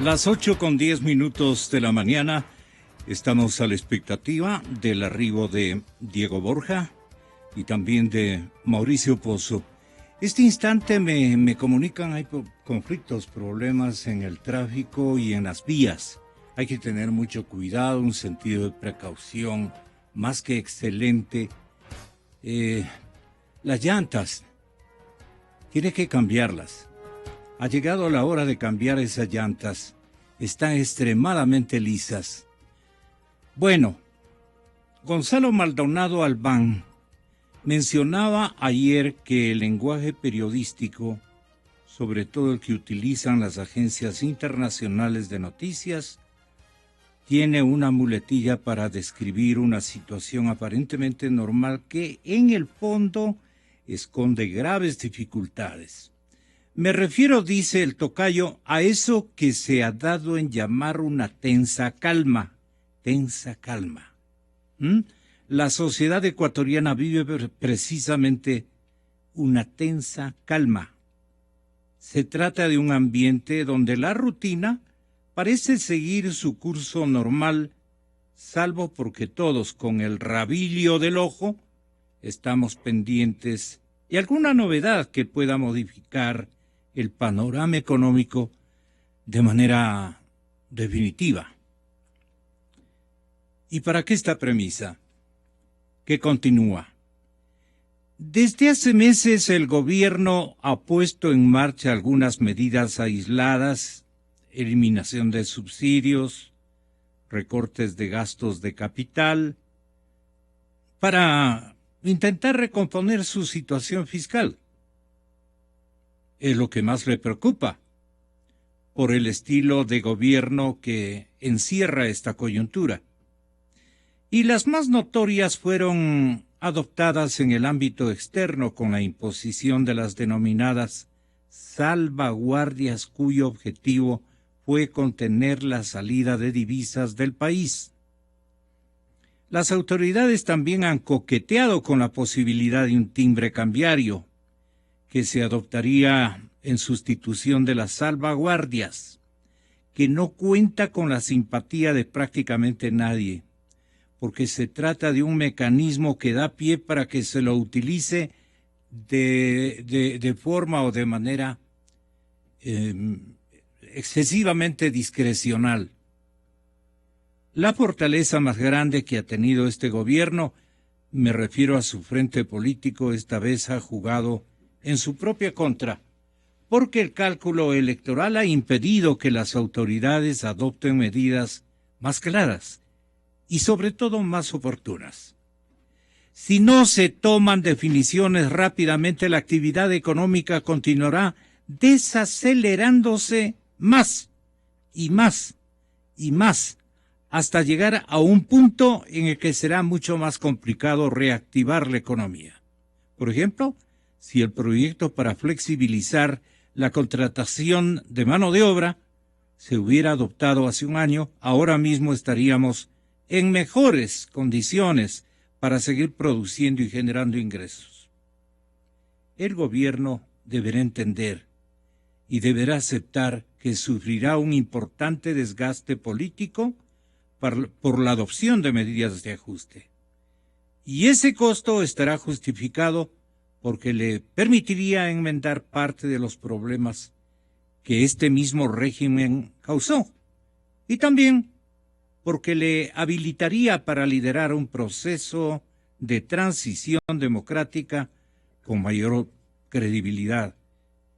Las 8:10 de la mañana, estamos a la expectativa del arribo de Diego Borja y también de Mauricio Pozo. Este instante me comunican, hay conflictos, problemas en el tráfico y en las vías. Hay que tener mucho cuidado, un sentido de precaución más que excelente. Las llantas, tiene que cambiarlas. Ha llegado la hora de cambiar esas llantas. Están extremadamente lisas. Bueno, Gonzalo Maldonado Albán mencionaba ayer que el lenguaje periodístico, sobre todo el que utilizan las agencias internacionales de noticias, tiene una muletilla para describir una situación aparentemente normal que en el fondo esconde graves dificultades. Me refiero, dice el tocayo, a eso que se ha dado en llamar una tensa calma. Tensa calma. La sociedad ecuatoriana vive precisamente una tensa calma. Se trata de un ambiente donde la rutina parece seguir su curso normal, salvo porque todos con el rabillo del ojo estamos pendientes de alguna novedad que pueda modificar el panorama económico de manera definitiva. ¿Y para qué esta premisa? Que continúa. Desde hace meses el gobierno ha puesto en marcha algunas medidas aisladas, eliminación de subsidios, recortes de gastos de capital, para intentar recomponer su situación fiscal. Es lo que más le preocupa, por el estilo de gobierno que encierra esta coyuntura. Y las más notorias fueron adoptadas en el ámbito externo con la imposición de las denominadas salvaguardias, cuyo objetivo fue contener la salida de divisas del país. Las autoridades también han coqueteado con la posibilidad de un timbre cambiario que se adoptaría en sustitución de las salvaguardias, que no cuenta con la simpatía de prácticamente nadie, porque se trata de un mecanismo que da pie para que se lo utilice de forma o de manera excesivamente discrecional. La fortaleza más grande que ha tenido este gobierno, me refiero a su frente político, esta vez ha jugado en su propia contra, porque el cálculo electoral ha impedido que las autoridades adopten medidas más claras y sobre todo más oportunas. Si no se toman definiciones rápidamente, la actividad económica continuará desacelerándose más y más y más, hasta llegar a un punto en el que será mucho más complicado reactivar la economía. Por ejemplo, si el proyecto para flexibilizar la contratación de mano de obra se hubiera adoptado hace un año, ahora mismo estaríamos en mejores condiciones para seguir produciendo y generando ingresos. El gobierno deberá entender y deberá aceptar que sufrirá un importante desgaste político por la adopción de medidas de ajuste. Y ese costo estará justificado porque le permitiría enmendar parte de los problemas que este mismo régimen causó, y también porque le habilitaría para liderar un proceso de transición democrática con mayor credibilidad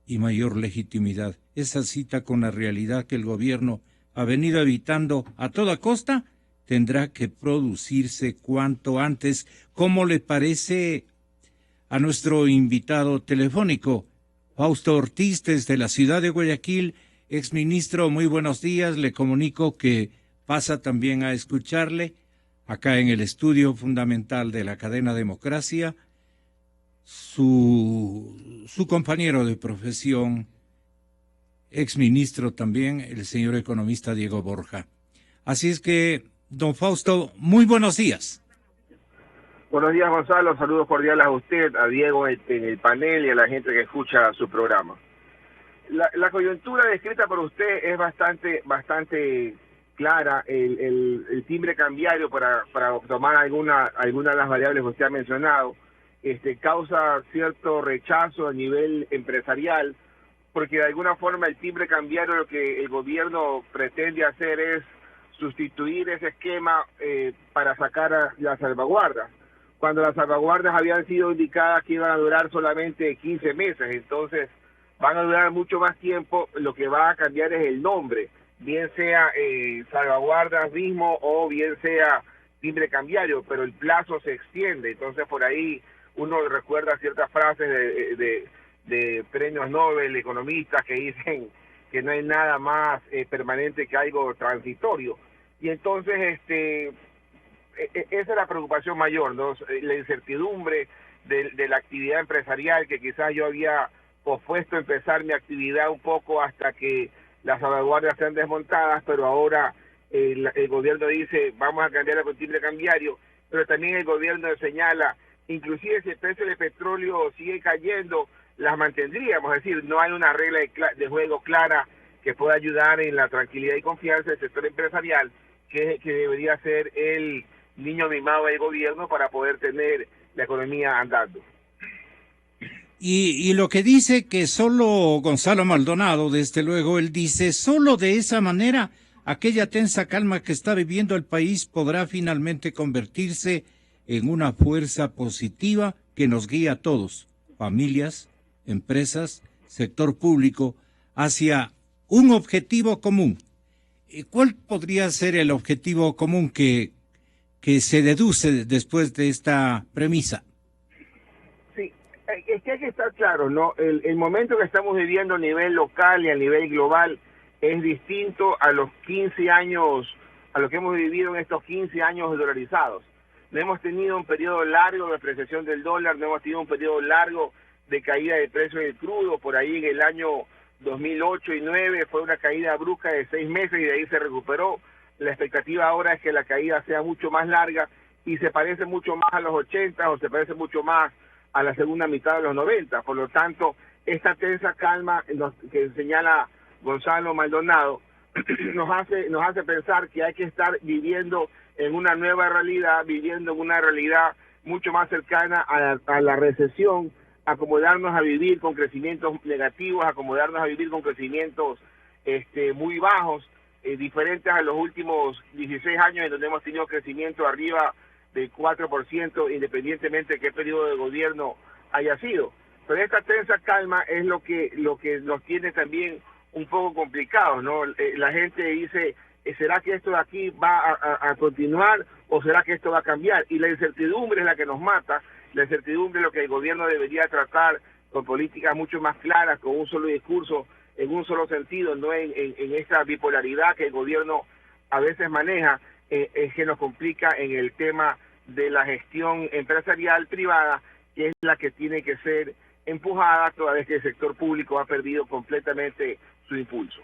y mayor legitimidad. Esa cita con la realidad que el gobierno ha venido evitando a toda costa tendrá que producirse cuanto antes. ¿Cómo le parece a nuestro invitado telefónico, Fausto Ortiz, desde la ciudad de Guayaquil? Exministro, muy buenos días. Le comunico que pasa también a escucharle acá en el estudio fundamental de la cadena Democracia su compañero de profesión, exministro también, el señor economista Diego Borja. Así es que, don Fausto, muy buenos días. Buenos días, Gonzalo. Saludos cordiales a usted, a Diego en el panel y a la gente que escucha su programa. la coyuntura descrita por usted es bastante clara. El timbre cambiario, para tomar alguna de las variables que usted ha mencionado, causa cierto rechazo a nivel empresarial, porque de alguna forma el timbre cambiario, lo que el gobierno pretende hacer es sustituir ese esquema para sacar a las salvaguardas, cuando las salvaguardas habían sido indicadas que iban a durar solamente 15 meses, entonces van a durar mucho más tiempo. Lo que va a cambiar es el nombre, bien sea salvaguardas mismo o bien sea timbre cambiario, pero el plazo se extiende. Entonces por ahí uno recuerda ciertas frases de premios Nobel, economistas, que dicen que no hay nada más permanente que algo transitorio. Y entonces esa es la preocupación mayor, ¿no? La incertidumbre de la actividad empresarial, que quizás yo había pospuesto empezar mi actividad un poco hasta que las salvaguardias sean desmontadas, pero ahora el gobierno dice vamos a cambiar el timbre cambiario, pero también el gobierno señala, inclusive si el precio del petróleo sigue cayendo, las mantendríamos. Es decir, no hay una regla de juego clara que pueda ayudar en la tranquilidad y confianza del sector empresarial, que debería ser el niño mimado del gobierno para poder tener la economía andando. Y lo que dice que solo Gonzalo Maldonado, desde luego, él dice, solo de esa manera aquella tensa calma que está viviendo el país podrá finalmente convertirse en una fuerza positiva que nos guía a todos, familias, empresas, sector público, hacia un objetivo común. ¿Cuál podría ser el objetivo común que se deduce después de esta premisa? Sí, es que hay que estar claro, ¿no? El momento que estamos viviendo a nivel local y a nivel global es distinto a los 15 años, a lo que hemos vivido en estos 15 años dolarizados. No hemos tenido un periodo largo de apreciación del dólar, no hemos tenido un periodo largo de caída del precio del crudo. Por ahí en el año 2008 y 2009 fue una caída brusca de 6 meses y de ahí se recuperó. La expectativa ahora es que la caída sea mucho más larga y se parece mucho más a los 80 o se parece mucho más a la segunda mitad de los 90. Por lo tanto, esta tensa calma que señala Gonzalo Maldonado nos hace pensar que hay que estar viviendo en una nueva realidad, viviendo en una realidad mucho más cercana a la recesión, acomodarnos a vivir con crecimientos negativos, acomodarnos a vivir con crecimientos muy bajos, diferentes a los últimos 16 años en donde hemos tenido crecimiento arriba del 4%, independientemente de qué periodo de gobierno haya sido. Pero esta tensa calma es lo que nos tiene también un poco complicados, ¿no? La gente dice, ¿será que esto de aquí va a continuar o será que esto va a cambiar? Y la incertidumbre es la que nos mata. La incertidumbre es lo que el gobierno debería tratar con políticas mucho más claras, con un solo discurso, en un solo sentido, no en esta bipolaridad que el gobierno a veces maneja, es que nos complica en el tema de la gestión empresarial privada, que es la que tiene que ser empujada toda vez que el sector público ha perdido completamente su impulso.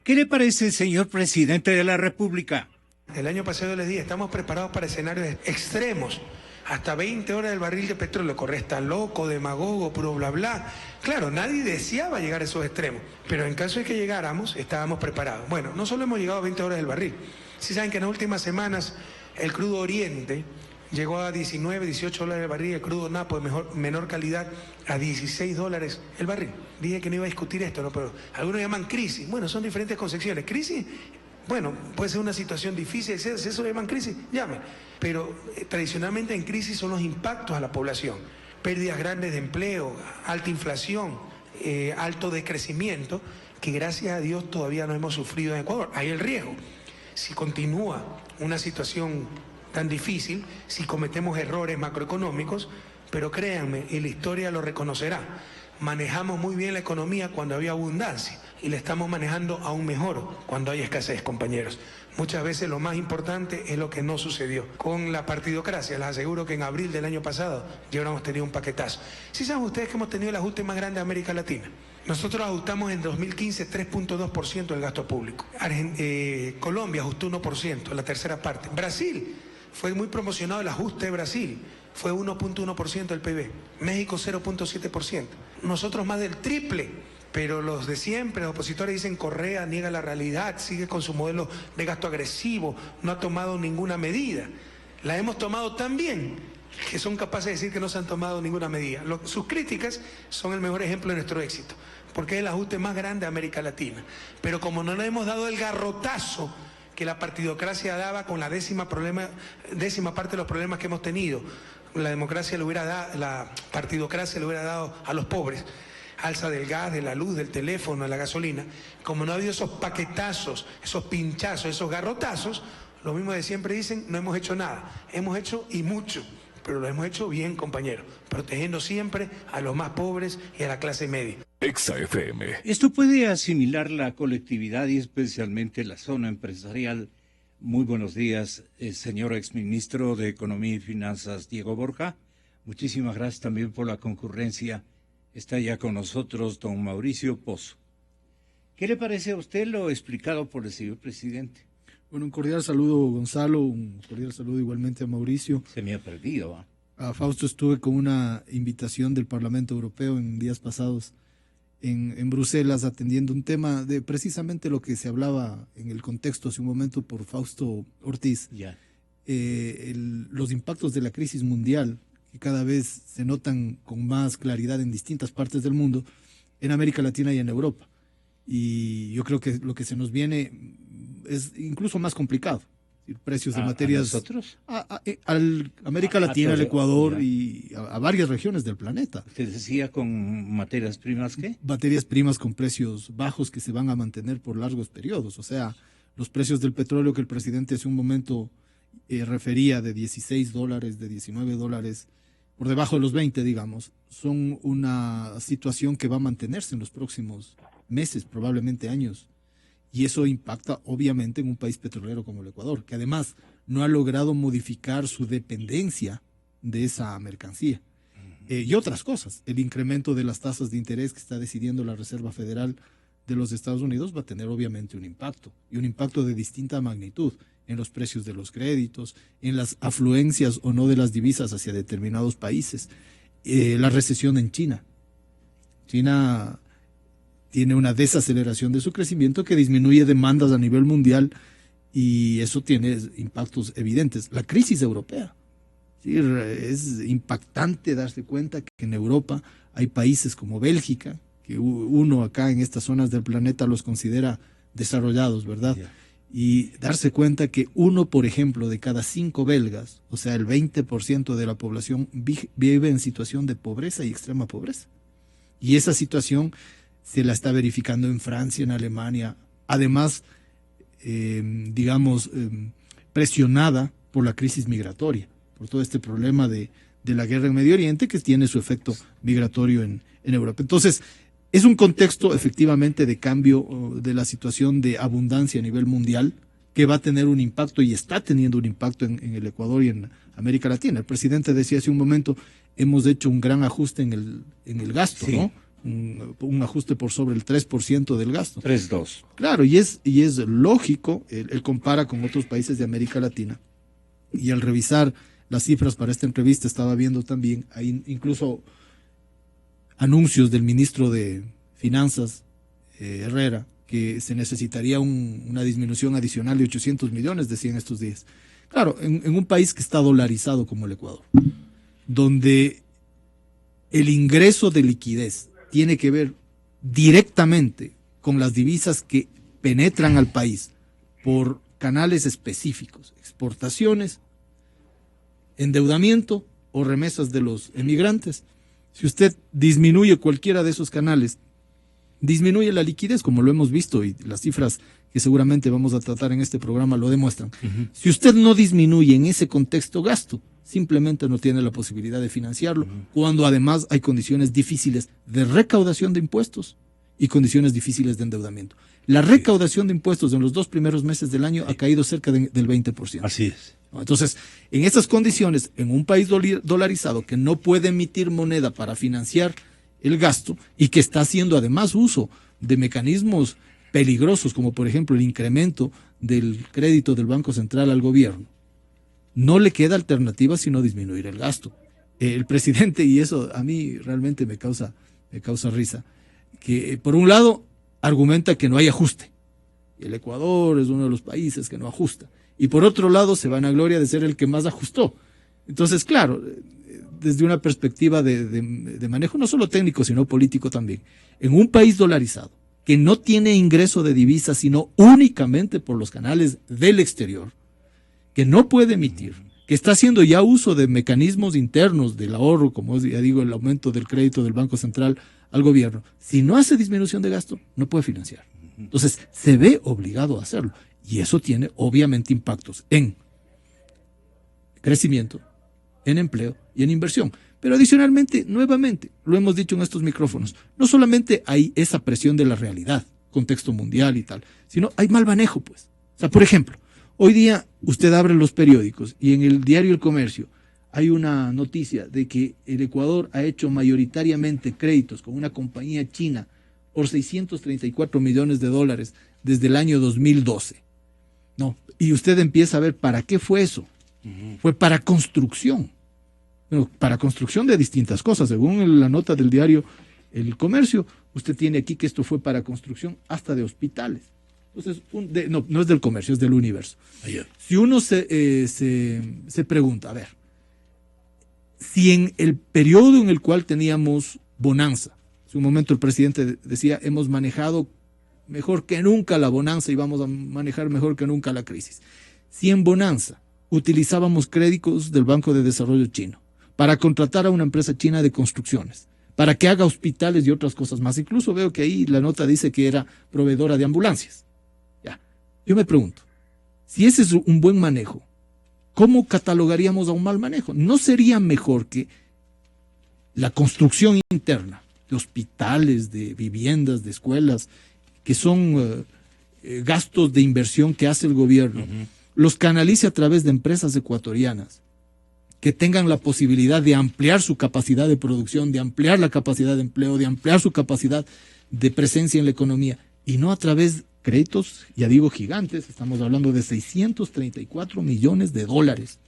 ¿Qué le parece, señor presidente de la República? El año pasado les dije, estamos preparados para escenarios extremos. Hasta 20 horas del barril de petróleo. Correa está loco, demagogo, puro bla bla. Claro, nadie deseaba llegar a esos extremos, pero en caso de que llegáramos, estábamos preparados. Bueno, no solo hemos llegado a 20 horas del barril. Si saben que en las últimas semanas el crudo Oriente llegó a 19, 18 dólares el barril, el crudo Napo de menor calidad a 16 dólares el barril. Dije que no iba a discutir esto, ¿no? Pero algunos llaman crisis. Bueno, son diferentes concepciones. Crisis, bueno, puede ser una situación difícil, si eso le llaman crisis, llame. Pero tradicionalmente en crisis son los impactos a la población. Pérdidas grandes de empleo, alta inflación, alto decrecimiento, que gracias a Dios todavía no hemos sufrido en Ecuador. Hay el riesgo. Si continúa una situación tan difícil, si cometemos errores macroeconómicos, pero créanme, y la historia lo reconocerá, manejamos muy bien la economía cuando había abundancia y la estamos manejando aún mejor cuando hay escasez, compañeros. Muchas veces lo más importante es lo que no sucedió. Con la partidocracia, les aseguro que en abril del año pasado ya hubiéramos tenido un paquetazo. ¿Sí saben ustedes que hemos tenido el ajuste más grande de América Latina? Nosotros ajustamos en 2015 3.2% del gasto público. Colombia ajustó 1%, la tercera parte. Brasil, fue muy promocionado el ajuste de Brasil, fue 1.1% del PIB. México 0.7%. Nosotros más del triple Pero los de siempre, los opositores dicen Correa niega la realidad, sigue con su modelo de gasto agresivo, no ha tomado ninguna medida. La hemos tomado tan bien que son capaces de decir que no se han tomado ninguna medida. Sus críticas son el mejor ejemplo de nuestro éxito, porque es el ajuste más grande de América Latina. Pero como no le hemos dado el garrotazo que la partidocracia daba con la décima parte de los problemas que hemos tenido, la partidocracia le hubiera dado a los pobres, alza del gas, de la luz, del teléfono, de la gasolina. Como no ha habido esos paquetazos, esos pinchazos, esos garrotazos, lo mismo de siempre dicen, no hemos hecho nada. Hemos hecho y mucho, pero lo hemos hecho bien, compañeros, protegiendo siempre a los más pobres y a la clase media. Exa FM. Esto puede asimilar la colectividad y especialmente la zona empresarial. Muy buenos días, señor exministro de Economía y Finanzas, Diego Borja. Muchísimas gracias también por la concurrencia. Está ya con nosotros don Mauricio Pozo. ¿Qué le parece a usted lo explicado por el señor presidente? Bueno, un cordial saludo, Gonzalo, un cordial saludo igualmente a Mauricio. Se me ha perdido. A Fausto, estuve con una invitación del Parlamento Europeo en días pasados en Bruselas atendiendo un tema de precisamente lo que se hablaba en el contexto hace un momento por Fausto Ortiz. Ya. Los impactos de la crisis mundial que cada vez se notan con más claridad en distintas partes del mundo, en América Latina y en Europa. Y yo creo que lo que se nos viene es incluso más complicado. Precios de materias... ¿A nosotros? A América Latina, al Ecuador y a varias regiones del planeta. ¿Usted decía con materias primas qué? Materias primas con precios bajos que se van a mantener por largos periodos. O sea, los precios del petróleo que el presidente hace un momento refería de $16, de $19, por debajo de los 20, digamos, son una situación que va a mantenerse en los próximos meses, probablemente años. Y eso impacta obviamente en un país petrolero como el Ecuador, que además no ha logrado modificar su dependencia de esa mercancía. Y otras cosas, el incremento de las tasas de interés que está decidiendo la Reserva Federal de los Estados Unidos va a tener obviamente un impacto, y un impacto de distinta magnitud en los precios de los créditos, en las afluencias o no de las divisas hacia determinados países. La recesión en China. China tiene una desaceleración de su crecimiento que disminuye demandas a nivel mundial y eso tiene impactos evidentes. La crisis europea. Sí, es impactante darse cuenta que en Europa hay países como Bélgica, que uno acá en estas zonas del planeta los considera desarrollados, ¿verdad? Yeah. Y darse cuenta que uno, por ejemplo, de cada 5 belgas, o sea, el 20% de la población vive en situación de pobreza y extrema pobreza. Y esa situación se la está verificando en Francia, en Alemania, además, presionada por la crisis migratoria, por todo este problema de la guerra en Medio Oriente que tiene su efecto migratorio en Europa. Entonces, es un contexto efectivamente de cambio de la situación de abundancia a nivel mundial que va a tener un impacto y está teniendo un impacto en el Ecuador y en América Latina. El presidente decía hace un momento, hemos hecho un gran ajuste en el gasto, sí, ¿no? Un ajuste por sobre el 3% del gasto. 3.2. Claro, y es lógico, él compara con otros países de América Latina, y al revisar las cifras para esta entrevista estaba viendo también, hay incluso anuncios del ministro de Finanzas, Herrera, que se necesitaría una disminución adicional de 800 millones, decían estos días. Claro, en un país que está dolarizado como el Ecuador, donde el ingreso de liquidez tiene que ver directamente con las divisas que penetran al país por canales específicos, exportaciones, endeudamiento o remesas de los emigrantes. Si usted disminuye cualquiera de esos canales, disminuye la liquidez, como lo hemos visto, y las cifras que seguramente vamos a tratar en este programa lo demuestran. Uh-huh. Si usted no disminuye en ese contexto gasto, simplemente no tiene la posibilidad de financiarlo, cuando además hay condiciones difíciles de recaudación de impuestos y condiciones difíciles de endeudamiento. La recaudación de impuestos en los 2 primeros meses del año ha caído cerca del 20%. Así es. Entonces, en esas condiciones, en un país dolarizado que no puede emitir moneda para financiar el gasto y que está haciendo además uso de mecanismos peligrosos, como por ejemplo el incremento del crédito del Banco Central al gobierno, no le queda alternativa sino disminuir el gasto. El presidente, y eso a mí realmente me causa risa, que por un lado argumenta que no hay ajuste. El Ecuador es uno de los países que no ajusta. Y por otro lado se vanagloria de ser el que más ajustó. Entonces, claro, desde una perspectiva de manejo no solo técnico, sino político también, en un país dolarizado, que no tiene ingreso de divisas, sino únicamente por los canales del exterior, que no puede emitir, que está haciendo ya uso de mecanismos internos del ahorro, como ya digo, el aumento del crédito del Banco Central al gobierno, si no hace disminución de gasto, no puede financiar. Entonces, se ve obligado a hacerlo. Y eso tiene, obviamente, impactos en crecimiento, en empleo y en inversión. Pero adicionalmente, nuevamente, lo hemos dicho en estos micrófonos, no solamente hay esa presión de la realidad, contexto mundial y tal, sino hay mal manejo, pues. O sea, por ejemplo, hoy día usted abre los periódicos y en el diario El Comercio hay una noticia de que el Ecuador ha hecho mayoritariamente créditos con una compañía china por 634 millones de dólares desde el año 2012. No, y usted empieza a ver para qué fue eso. Fue para construcción. Bueno, para construcción de distintas cosas. Según la nota del diario El Comercio, usted tiene aquí que esto fue para construcción hasta de hospitales. Entonces, no es del Comercio, es del Universo. Si uno se pregunta, a ver, si en el periodo en el cual teníamos bonanza, hace un momento el presidente decía, hemos manejado mejor que nunca la bonanza y vamos a manejar mejor que nunca la crisis. Si en bonanza utilizábamos créditos del Banco de Desarrollo Chino para contratar a una empresa china de construcciones, para que haga hospitales y otras cosas más, incluso veo que ahí la nota dice que era proveedora de ambulancias. Ya, yo me pregunto, si ese es un buen manejo, ¿cómo catalogaríamos a un mal manejo? ¿No sería mejor que la construcción interna de hospitales, de viviendas, de escuelas, que son gastos de inversión que hace el gobierno, los canalice a través de empresas ecuatorianas que tengan la posibilidad de ampliar su capacidad de producción, de ampliar la capacidad de empleo, de ampliar su capacidad de presencia en la economía, y no a través de créditos, ya digo, gigantes? Estamos hablando de 634 millones de dólares.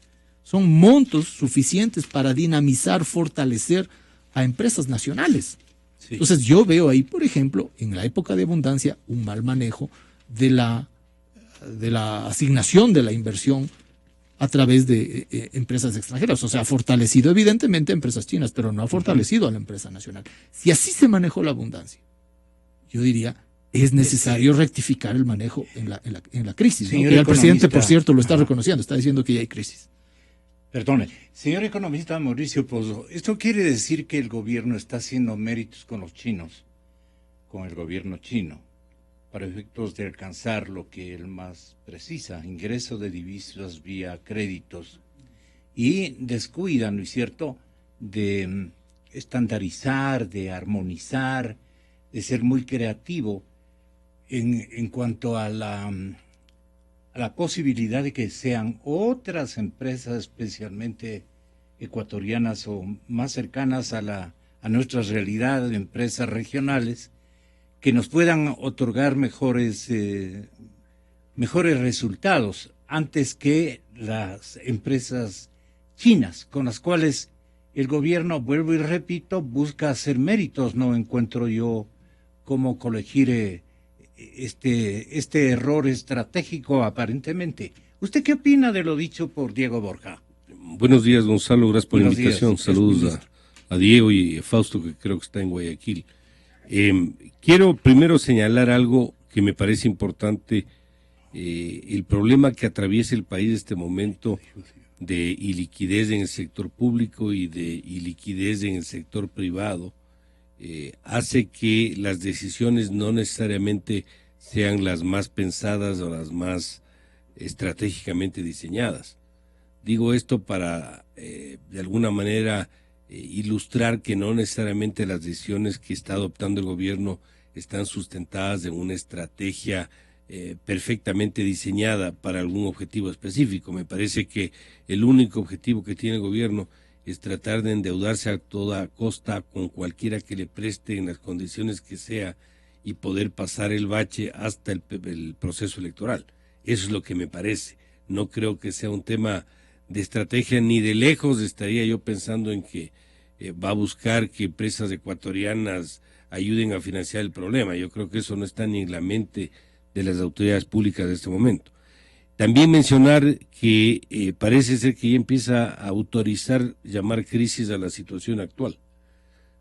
Son montos suficientes para dinamizar, fortalecer a empresas nacionales. Sí. Entonces yo veo ahí, por ejemplo, en la época de abundancia, un mal manejo de la asignación de la inversión a través de empresas extranjeras. O sea, ha fortalecido evidentemente a empresas chinas, pero no ha fortalecido a la empresa nacional. Si así se manejó la abundancia, yo diría, es necesario rectificar el manejo en la crisis, ¿no? Y el presidente, por cierto, lo está reconociendo, está diciendo que ya hay crisis. Perdone, señor economista Mauricio Pozo, ¿esto quiere decir que el gobierno está haciendo méritos con los chinos, con el gobierno chino, para efectos de alcanzar lo que él más precisa, ingreso de divisas vía créditos, y descuida, ¿no es cierto?, de estandarizar, de armonizar, de ser muy creativo en cuanto a la posibilidad de que sean otras empresas, especialmente ecuatorianas o más cercanas a nuestra realidad, de empresas regionales, que nos puedan otorgar mejores resultados antes que las empresas chinas, con las cuales el gobierno, vuelvo y repito, busca hacer méritos. No encuentro yo cómo corregir este error estratégico aparentemente. ¿Usted qué opina de lo dicho por Diego Borja? Buenos días, Gonzalo, gracias por la invitación. Saludos a Diego y a Fausto, que creo que está en Guayaquil. Quiero primero señalar algo que me parece importante, el problema que atraviesa el país en este momento de iliquidez en el sector público y de iliquidez en el sector privado, hace que las decisiones no necesariamente sean las más pensadas o las más estratégicamente diseñadas. Digo esto para, de alguna manera, ilustrar que no necesariamente las decisiones que está adoptando el gobierno están sustentadas en una estrategia perfectamente diseñada para algún objetivo específico. Me parece que el único objetivo que tiene el gobierno es tratar de endeudarse a toda costa con cualquiera que le preste en las condiciones que sea y poder pasar el bache hasta el proceso electoral. Eso es lo que me parece. No creo que sea un tema de estrategia, ni de lejos estaría yo pensando en que va a buscar que empresas ecuatorianas ayuden a financiar el problema. Yo creo que eso no está ni en la mente de las autoridades públicas de este momento. También mencionar que parece ser que ya empieza a autorizar llamar crisis a la situación actual.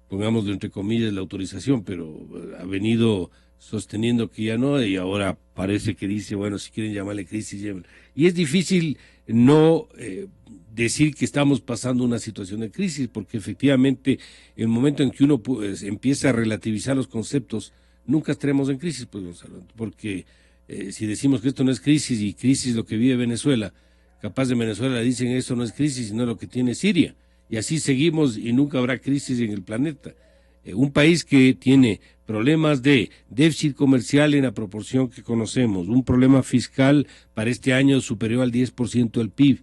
Pongámoslo entre comillas la autorización, pero ha venido sosteniendo que ya no, y ahora parece que dice, bueno, si quieren llamarle crisis, llámenle. Y es difícil no decir que estamos pasando una situación de crisis, porque efectivamente el momento en que uno pues, empieza a relativizar los conceptos, nunca estaremos en crisis, pues Gonzalo, porque si decimos que esto no es crisis y crisis lo que vive Venezuela, capaz de Venezuela dicen esto no es crisis, sino lo que tiene Siria, y así seguimos y nunca habrá crisis en el planeta. Un país que tiene problemas de déficit comercial en la proporción que conocemos, un problema fiscal para este año superior al 10% del PIB,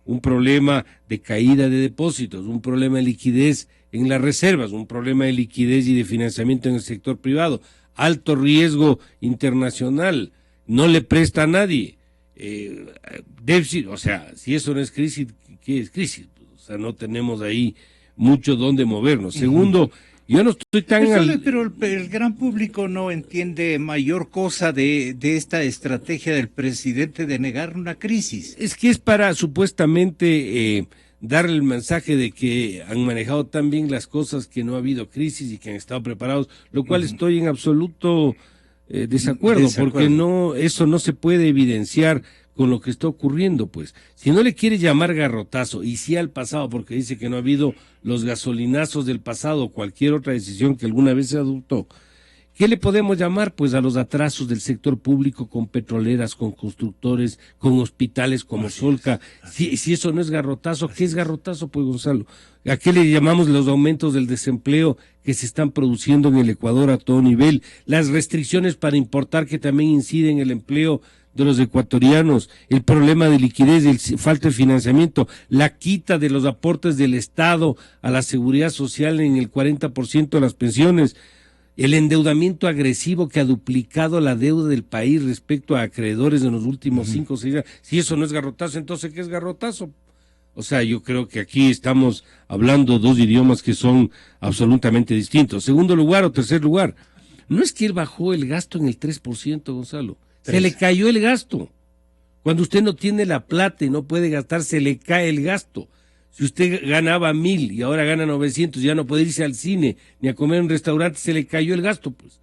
un problema de caída de depósitos, un problema de liquidez en las reservas, un problema de liquidez y de financiamiento en el sector privado, alto riesgo internacional, no le presta a nadie, déficit, o sea, si eso no es crisis, ¿qué es crisis? O sea, no tenemos ahí mucho donde movernos. Segundo, yo no estoy tan... Pero el gran público no entiende mayor cosa de esta estrategia del presidente de negar una crisis. Es que es para supuestamente darle el mensaje de que han manejado tan bien las cosas que no ha habido crisis y que han estado preparados, lo cual estoy en absoluto desacuerdo, porque no, eso no se puede evidenciar con lo que está ocurriendo, pues. Si no le quiere llamar garrotazo, y sí al pasado, porque dice que no ha habido los gasolinazos del pasado o cualquier otra decisión que alguna vez se adoptó, ¿qué le podemos llamar? Pues a los atrasos del sector público con petroleras, con constructores, con hospitales como Solca. Si eso no es garrotazo, ¿qué es garrotazo, pues, Gonzalo? ¿A qué le llamamos los aumentos del desempleo que se están produciendo en el Ecuador a todo nivel? Las restricciones para importar que también inciden en el empleo de los ecuatorianos, el problema de liquidez, falta de financiamiento, la quita de los aportes del Estado a la seguridad social en el 40% de las pensiones, el endeudamiento agresivo que ha duplicado la deuda del país respecto a acreedores en los últimos 5 o 6 años. Si eso no es garrotazo, entonces ¿qué es garrotazo? O sea, yo creo que aquí estamos hablando dos idiomas que son absolutamente distintos. Segundo lugar o tercer lugar, no es que él bajó el gasto en el 3%, Gonzalo. Se le cayó el gasto. Cuando usted no tiene la plata y no puede gastar, se le cae el gasto. Si usted ganaba 1,000 y ahora gana 900, ya no puede irse al cine ni a comer en un restaurante, se le cayó el gasto, pues.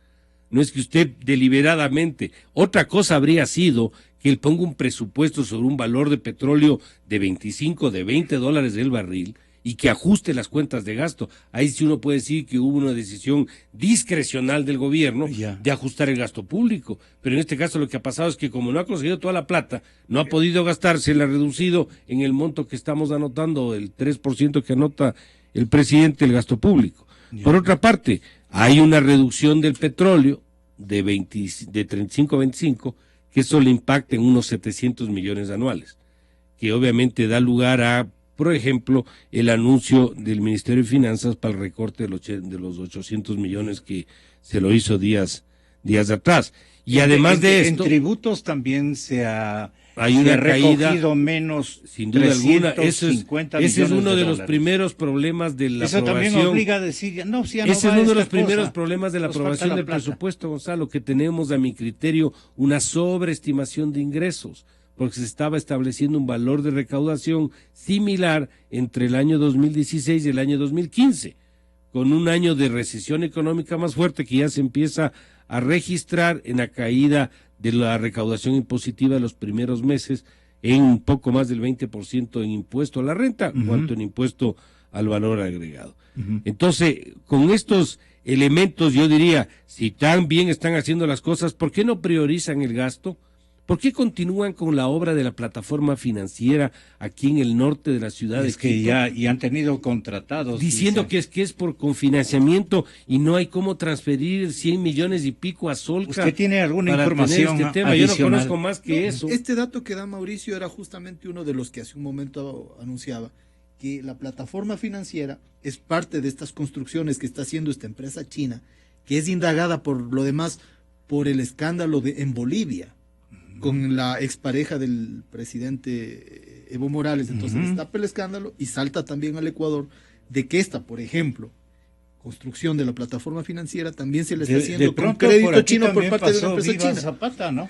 No es que usted deliberadamente. Otra cosa habría sido que él ponga un presupuesto sobre un valor de petróleo de 25, de $20 del barril y que ajuste las cuentas de gasto. Ahí sí uno puede decir que hubo una decisión discrecional del gobierno de ajustar el gasto público. Pero en este caso lo que ha pasado es que como no ha conseguido toda la plata, no ha podido gastarse, la ha reducido en el monto que estamos anotando, el 3% que anota el presidente el gasto público. Por otra parte, hay una reducción del petróleo de 35 a 25, que eso le impacta en unos 700 millones anuales, que obviamente da lugar a, por ejemplo, el anuncio del Ministerio de Finanzas para el recorte de los 800 millones que se lo hizo días atrás. Y además de esto... En tributos también se ha recogido caída, menos, sin duda alguna. Ese es uno de los primeros problemas de la aprobación. Eso también obliga a decir, no, si ya no. Ese es uno de los primeros cosa. problemas de la aprobación del presupuesto, Gonzalo, que tenemos, a mi criterio, una sobreestimación de ingresos, porque se estaba estableciendo un valor de recaudación similar entre el año 2016 y el año 2015, con un año de recesión económica más fuerte que ya se empieza a registrar en la caída de la recaudación impositiva de los primeros meses en un poco más del 20% en impuesto a la renta, cuanto en impuesto al valor agregado. Entonces, con estos elementos yo diría, si tan bien están haciendo las cosas, ¿por qué no priorizan el gasto? ¿Por qué continúan con la obra de la plataforma financiera aquí en el norte de la ciudad de Quito? Que ya han tenido contratados. Diciendo que es por confinanciamiento y no hay cómo transferir 100 millones y pico a Solca. ¿Usted tiene alguna información este tema? Yo no conozco más que eso. Este dato que da Mauricio era justamente uno de los que hace un momento anunciaba, que la plataforma financiera es parte de estas construcciones que está haciendo esta empresa china, que es indagada por lo demás por el escándalo en Bolivia, con la expareja del presidente Evo Morales. Entonces destapa el escándalo y salta también al Ecuador de que esta, por ejemplo, construcción de la plataforma financiera, también se le está haciendo de con pronto, crédito chino por parte de una empresa Viva china. Zapata, ¿no?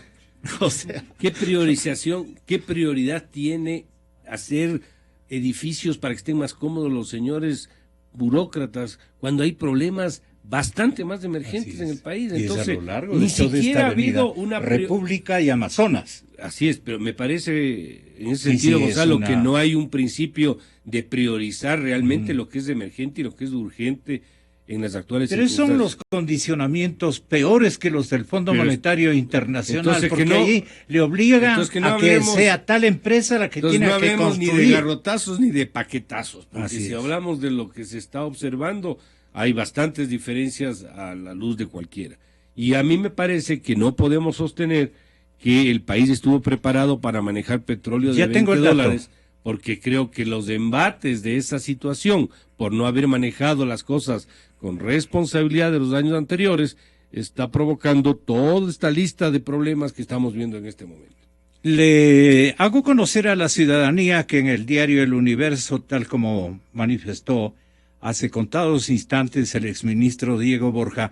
O sea, ¿Qué prioridad tiene hacer edificios para que estén más cómodos los señores burócratas cuando hay problemas bastante más emergentes en el país? Y Entonces, es a lo largo ni de toda siquiera esta ha habido avenida, una República y Amazonas. Así es, pero me parece en ese Sí, sentido, sí, Gonzalo, es que no hay un principio de priorizar realmente lo que es emergente y lo que es urgente en las actuales Pero son circunstancias. los condicionamientos peores que los del Fondo Pero Monetario Internacional, entonces porque que no- ahí le obligan entonces que no a que hablemos- sea tal empresa la que Entonces tiene no que hablemos ni de construir. garrotazos ni de paquetazos, porque Así si es. hablamos de lo que se está observando, hay bastantes diferencias a la luz de cualquiera. Y a mí me parece que no podemos sostener que el país estuvo preparado para manejar petróleo de Ya 20 tengo el dato. dólares, porque creo que los embates de esa situación, por no haber manejado las cosas con responsabilidad de los años anteriores, está provocando toda esta lista de problemas que estamos viendo en este momento. Le hago conocer a la ciudadanía que en el diario El Universo, tal como manifestó hace contados instantes el exministro Diego Borja,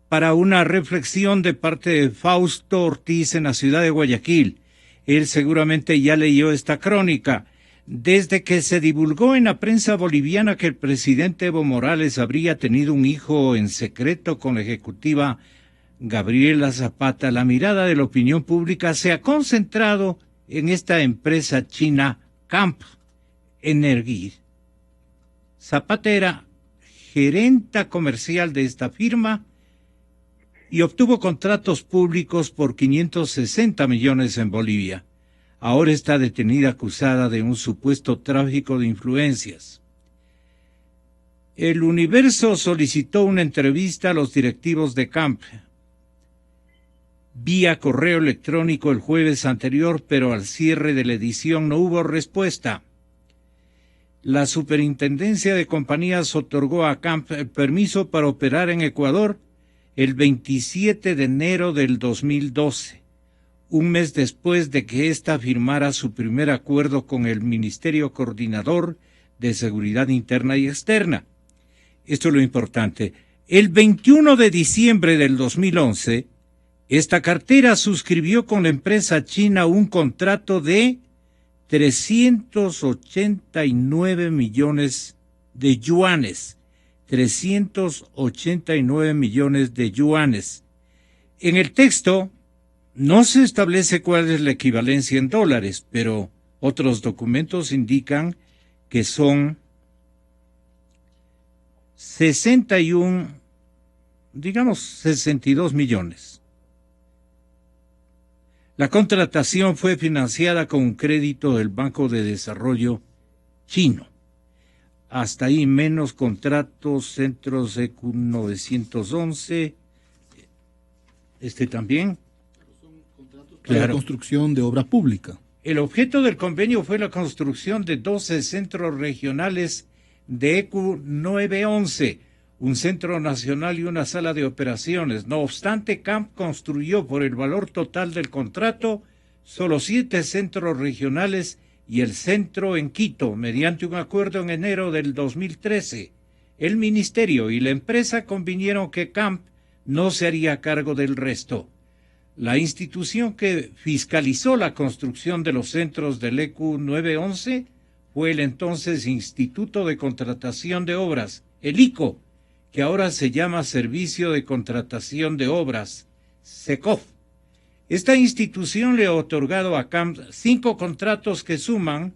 para una reflexión de parte de Fausto Ortiz en la ciudad de Guayaquil. Él seguramente ya leyó esta crónica. Desde que se divulgó en la prensa boliviana que el presidente Evo Morales habría tenido un hijo en secreto con la ejecutiva Gabriela Zapata, la mirada de la opinión pública se ha concentrado en esta empresa china Camp Energy. Zapata era gerenta comercial de esta firma y obtuvo contratos públicos por 560 millones en Bolivia. Ahora está detenida acusada de un supuesto tráfico de influencias. El Universo solicitó una entrevista a los directivos de Camp vía correo electrónico el jueves anterior, pero al cierre de la edición no hubo respuesta. La Superintendencia de Compañías otorgó a Camp el permiso para operar en Ecuador el 27 de enero del 2012, un mes después de que ésta firmara su primer acuerdo con el Ministerio Coordinador de Seguridad Interna y Externa. Esto es lo importante. El 21 de diciembre del 2011, esta cartera suscribió con la empresa china un contrato de 389 millones de yuanes. 389 millones de yuanes. En el texto no se establece cuál es la equivalencia en dólares, pero otros documentos indican que son 62 millones. La contratación fue financiada con un crédito del Banco de Desarrollo chino. Hasta ahí menos contratos, centros EQ 911, también. Para la construcción de obra pública. El objeto del convenio fue la construcción de 12 centros regionales de EQ 911, un centro nacional y una sala de operaciones. No obstante, Camp construyó por el valor total del contrato solo 7 centros regionales y el centro en Quito, mediante un acuerdo en enero del 2013. El ministerio y la empresa convinieron que Camp no se haría cargo del resto. La institución que fiscalizó la construcción de los centros del EQ 911 fue el entonces Instituto de Contratación de Obras, el ICO, que ahora se llama Servicio de Contratación de Obras, SECOF. Esta institución le ha otorgado a Camp 5 contratos que suman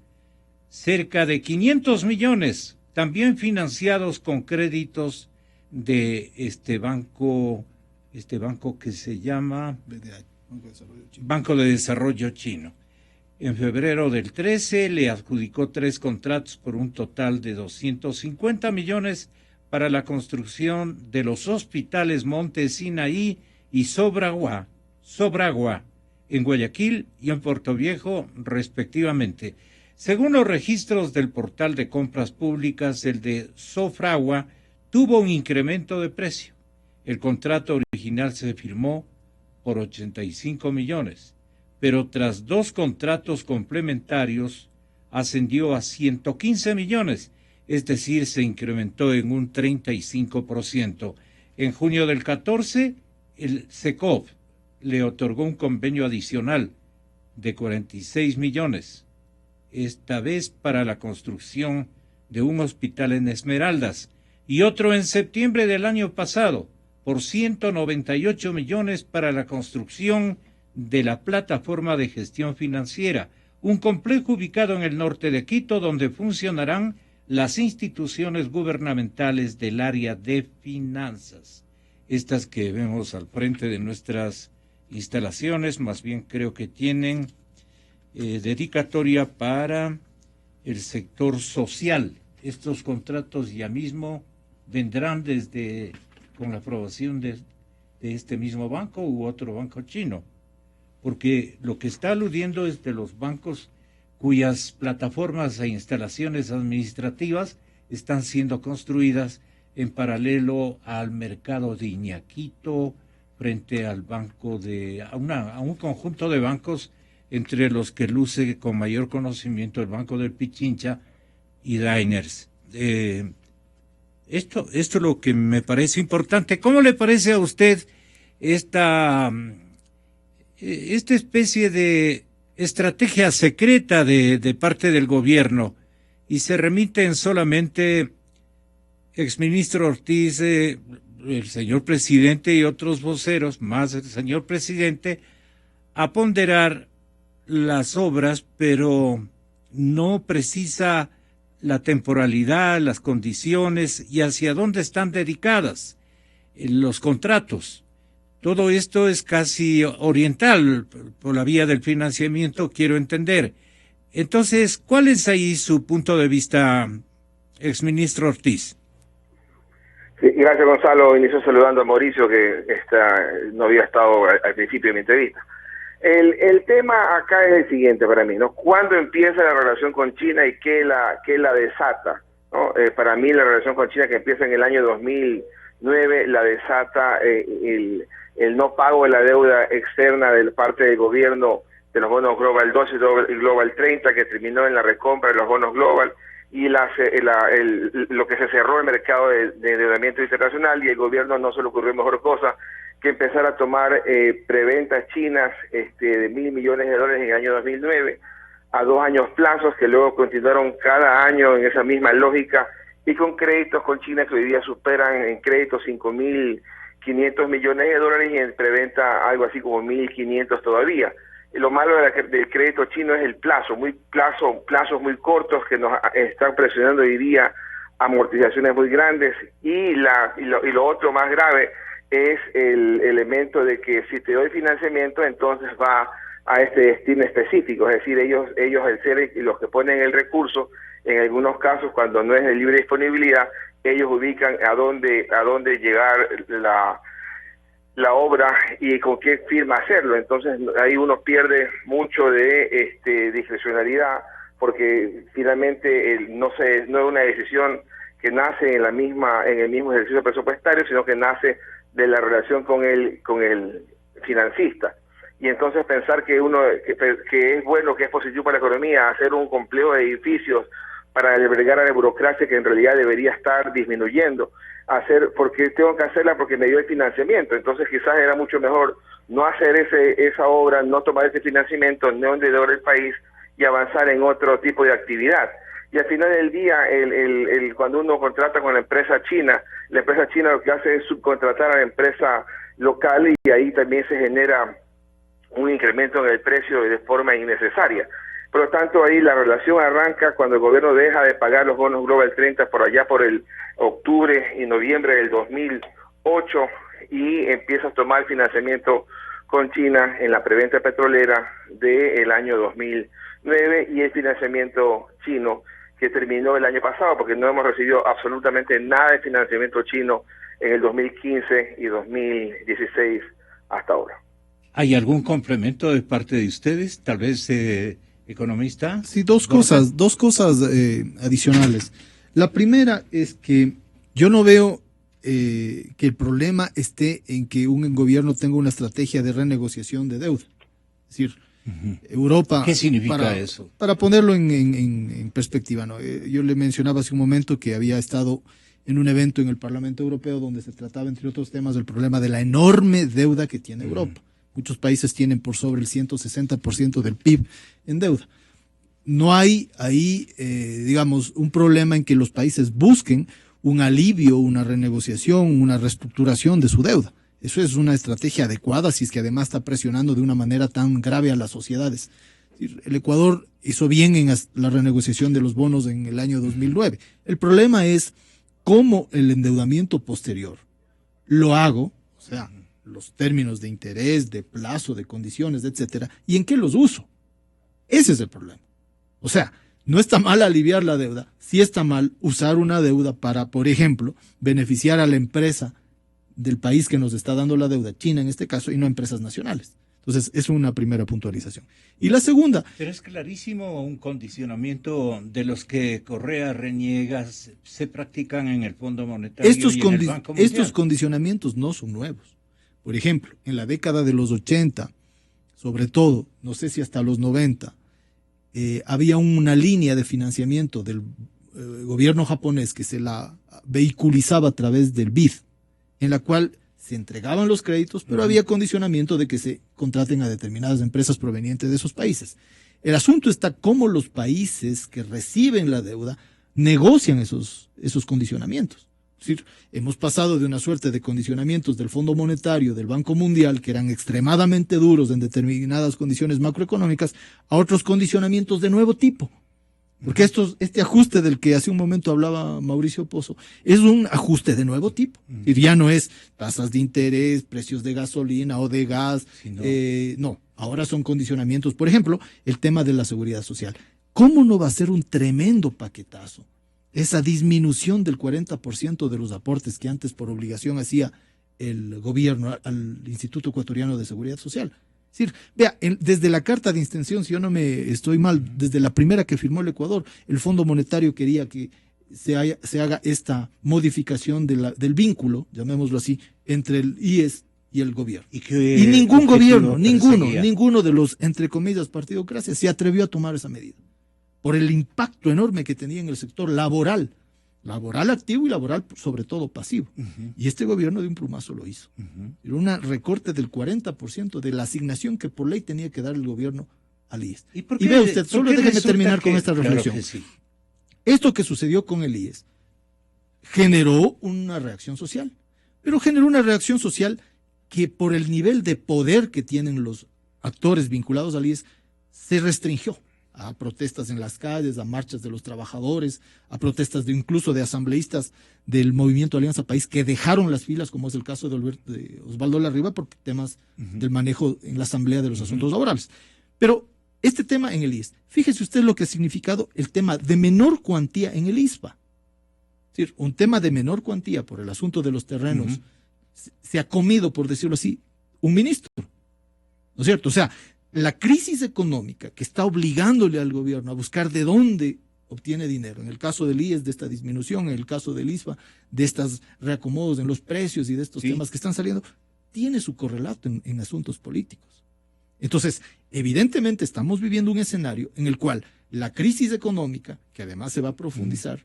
cerca de 500 millones, también financiados con créditos de este banco que se llama Banco de Desarrollo Chino. En febrero del 13 le adjudicó 3 contratos por un total de 250 millones para la construcción de los hospitales Monte Sinaí y Sobragua en Guayaquil y en Puerto Viejo, respectivamente. Según los registros del portal de compras públicas, el de Sofragua tuvo un incremento de precio. El contrato original se firmó por 85 millones, pero tras 2 contratos complementarios ascendió a 115 millones. es decir, se incrementó en un 35%. En junio del 14, el SECOV le otorgó un convenio adicional de 46 millones, esta vez para la construcción de un hospital en Esmeraldas, y otro en septiembre del año pasado, por 198 millones para la construcción de la plataforma de gestión financiera, un complejo ubicado en el norte de Quito, donde funcionarán las instituciones gubernamentales del área de finanzas. Estas que vemos al frente de nuestras instalaciones, más bien creo que tienen dedicatoria para el sector social. Estos contratos ya mismo vendrán con la aprobación de este mismo banco u otro banco chino, porque lo que está aludiendo es de los bancos cuyas plataformas e instalaciones administrativas están siendo construidas en paralelo al mercado de Iñaquito, frente al banco a un conjunto de bancos, entre los que luce con mayor conocimiento el Banco del Pichincha y Diners. Esto es lo que me parece importante. ¿Cómo le parece a usted esta especie de estrategia secreta de parte del gobierno? Y se remiten solamente exministro Ortiz, el señor presidente y otros voceros, más el señor presidente, a ponderar las obras, pero no precisa la temporalidad, las condiciones y hacia dónde están dedicadas los contratos. Todo esto es casi oriental por la vía del financiamiento, quiero entender. Entonces, ¿cuál es ahí su punto de vista, exministro Ortiz? Sí, gracias, Gonzalo. Inicio saludando a Mauricio, que no había estado al principio de mi entrevista. El tema acá es el siguiente para mí, ¿no? ¿Cuándo empieza la relación con China y qué la desata? ¿No? Para mí la relación con China, que empieza en el año 2009, la desata el no pago de la deuda externa de parte del gobierno de los bonos Global 2 y Global 30, que terminó en la recompra de los bonos Global, y lo que se cerró el mercado de endeudamiento internacional, y el gobierno no se le ocurrió mejor cosa que empezar a tomar preventas chinas de $1.000 millones en el año 2009 a 2 años plazos, que luego continuaron cada año en esa misma lógica, y con créditos con China que hoy día superan en créditos $5.500 millones y en preventa algo así como 1.500 todavía. Y lo malo del crédito chino es el plazos muy cortos que nos están presionando hoy día, amortizaciones muy grandes, y lo otro más grave es el elemento de que si te doy financiamiento, entonces va a este destino específico, es decir, ellos el ser y los que ponen el recurso, en algunos casos cuando no es de libre disponibilidad, ellos ubican a dónde llegar la obra y con qué firma hacerlo. Entonces ahí uno pierde mucho de discrecionalidad, porque finalmente no es una decisión que nace en el mismo ejercicio presupuestario, sino que nace de la relación con el financista. Y entonces pensar que es bueno, que es positivo para la economía, hacer un complejo de edificios para albergar a la burocracia, que en realidad debería estar disminuyendo, porque tengo que hacerla porque me dio el financiamiento. Entonces quizás era mucho mejor no hacer esa obra, no tomar ese financiamiento, no endeudar el país y avanzar en otro tipo de actividad. Y al final del día, cuando uno contrata con la empresa china lo que hace es subcontratar a la empresa local, y ahí también se genera un incremento en el precio de forma innecesaria. Por lo tanto, ahí la relación arranca cuando el gobierno deja de pagar los bonos Global 30 por allá por el octubre y noviembre del 2008, y empieza a tomar financiamiento con China en la preventa petrolera del año 2009 y el financiamiento chino que terminó el año pasado, porque no hemos recibido absolutamente nada de financiamiento chino en el 2015 y 2016 hasta ahora. ¿Hay algún complemento de parte de ustedes, tal vez economista? Sí, dos cosas adicionales. La primera es que yo no veo que el problema esté en que un gobierno tenga una estrategia de renegociación de deuda. Es decir, Europa. ¿Qué significa eso? Para ponerlo en perspectiva, ¿no? Yo le mencionaba hace un momento que había estado en un evento en el Parlamento Europeo donde se trataba, entre otros temas, el problema de la enorme deuda que tiene Europa. Muchos países tienen por sobre el 160% del PIB en deuda. No hay ahí, digamos, un problema en que los países busquen un alivio, una renegociación, una reestructuración de su deuda. Eso es una estrategia adecuada si es que además está presionando de una manera tan grave a las sociedades. El Ecuador hizo bien en la renegociación de los bonos en el año 2009. El problema es cómo el endeudamiento posterior lo hago, o sea, los términos de interés, de plazo, de condiciones, etcétera, y en qué los uso. Ese es el problema. O sea, no está mal aliviar la deuda, sí está mal usar una deuda para, por ejemplo, beneficiar a la empresa del país que nos está dando la deuda, China en este caso, y no a empresas nacionales. Entonces, es una primera puntualización. Y la segunda... Pero es clarísimo un condicionamiento de los que Correa reniega, se practican en el Fondo Monetario y en el Banco Mundial. Estos condicionamientos no son nuevos. Por ejemplo, en la década de los 80, sobre todo, no sé si hasta los 90, había una línea de financiamiento del gobierno japonés que se la vehiculizaba a través del BID, en la cual se entregaban los créditos, pero había condicionamiento de que se contraten a determinadas empresas provenientes de esos países. El asunto está cómo los países que reciben la deuda negocian esos condicionamientos. Es decir, hemos pasado de una suerte de condicionamientos del Fondo Monetario, del Banco Mundial, que eran extremadamente duros en determinadas condiciones macroeconómicas, a otros condicionamientos de nuevo tipo. Porque este ajuste del que hace un momento hablaba Mauricio Pozo es un ajuste de nuevo tipo. Y ya no es tasas de interés, precios de gasolina o de gas. No, ahora son condicionamientos. Por ejemplo, el tema de la seguridad social. ¿Cómo no va a ser un tremendo paquetazo esa disminución del 40% de los aportes que antes por obligación hacía el gobierno al Instituto Ecuatoriano de Seguridad Social? Es decir, vea, desde la carta de intención, si yo no me estoy mal, desde la primera que firmó el Ecuador, el Fondo Monetario quería que se haga esta modificación del vínculo, llamémoslo así, entre el IES y el gobierno. Y ningún gobierno, ninguno de los, entre comillas, partidocracias se atrevió a tomar esa medida, por el impacto enorme que tenía en el sector laboral activo y laboral sobre todo pasivo. Y este gobierno de un plumazo lo hizo. Era un recorte del 40% de la asignación que por ley tenía que dar el gobierno al IES. Y vea usted, solo déjeme terminar con esta reflexión. Claro que sí. Esto que sucedió con el IES generó una reacción social, pero generó una reacción social que por el nivel de poder que tienen los actores vinculados al IES se restringió a protestas en las calles, a marchas de los trabajadores, a protestas incluso de asambleístas del movimiento Alianza País que dejaron las filas, como es el caso de Osvaldo Larriba, por temas del manejo en la Asamblea de los Asuntos Laborales. Pero este tema en el IES, fíjese usted lo que ha significado el tema de menor cuantía en el ISPA. Es decir, un tema de menor cuantía por el asunto de los terrenos se ha comido, por decirlo así, un ministro. ¿No es cierto? O sea, la crisis económica que está obligándole al gobierno a buscar de dónde obtiene dinero, en el caso del IES de esta disminución, en el caso del ISPA de estos reacomodos en los precios y de estos temas que están saliendo, tiene su correlato en asuntos políticos. Entonces, evidentemente estamos viviendo un escenario en el cual la crisis económica, que además se va a profundizar,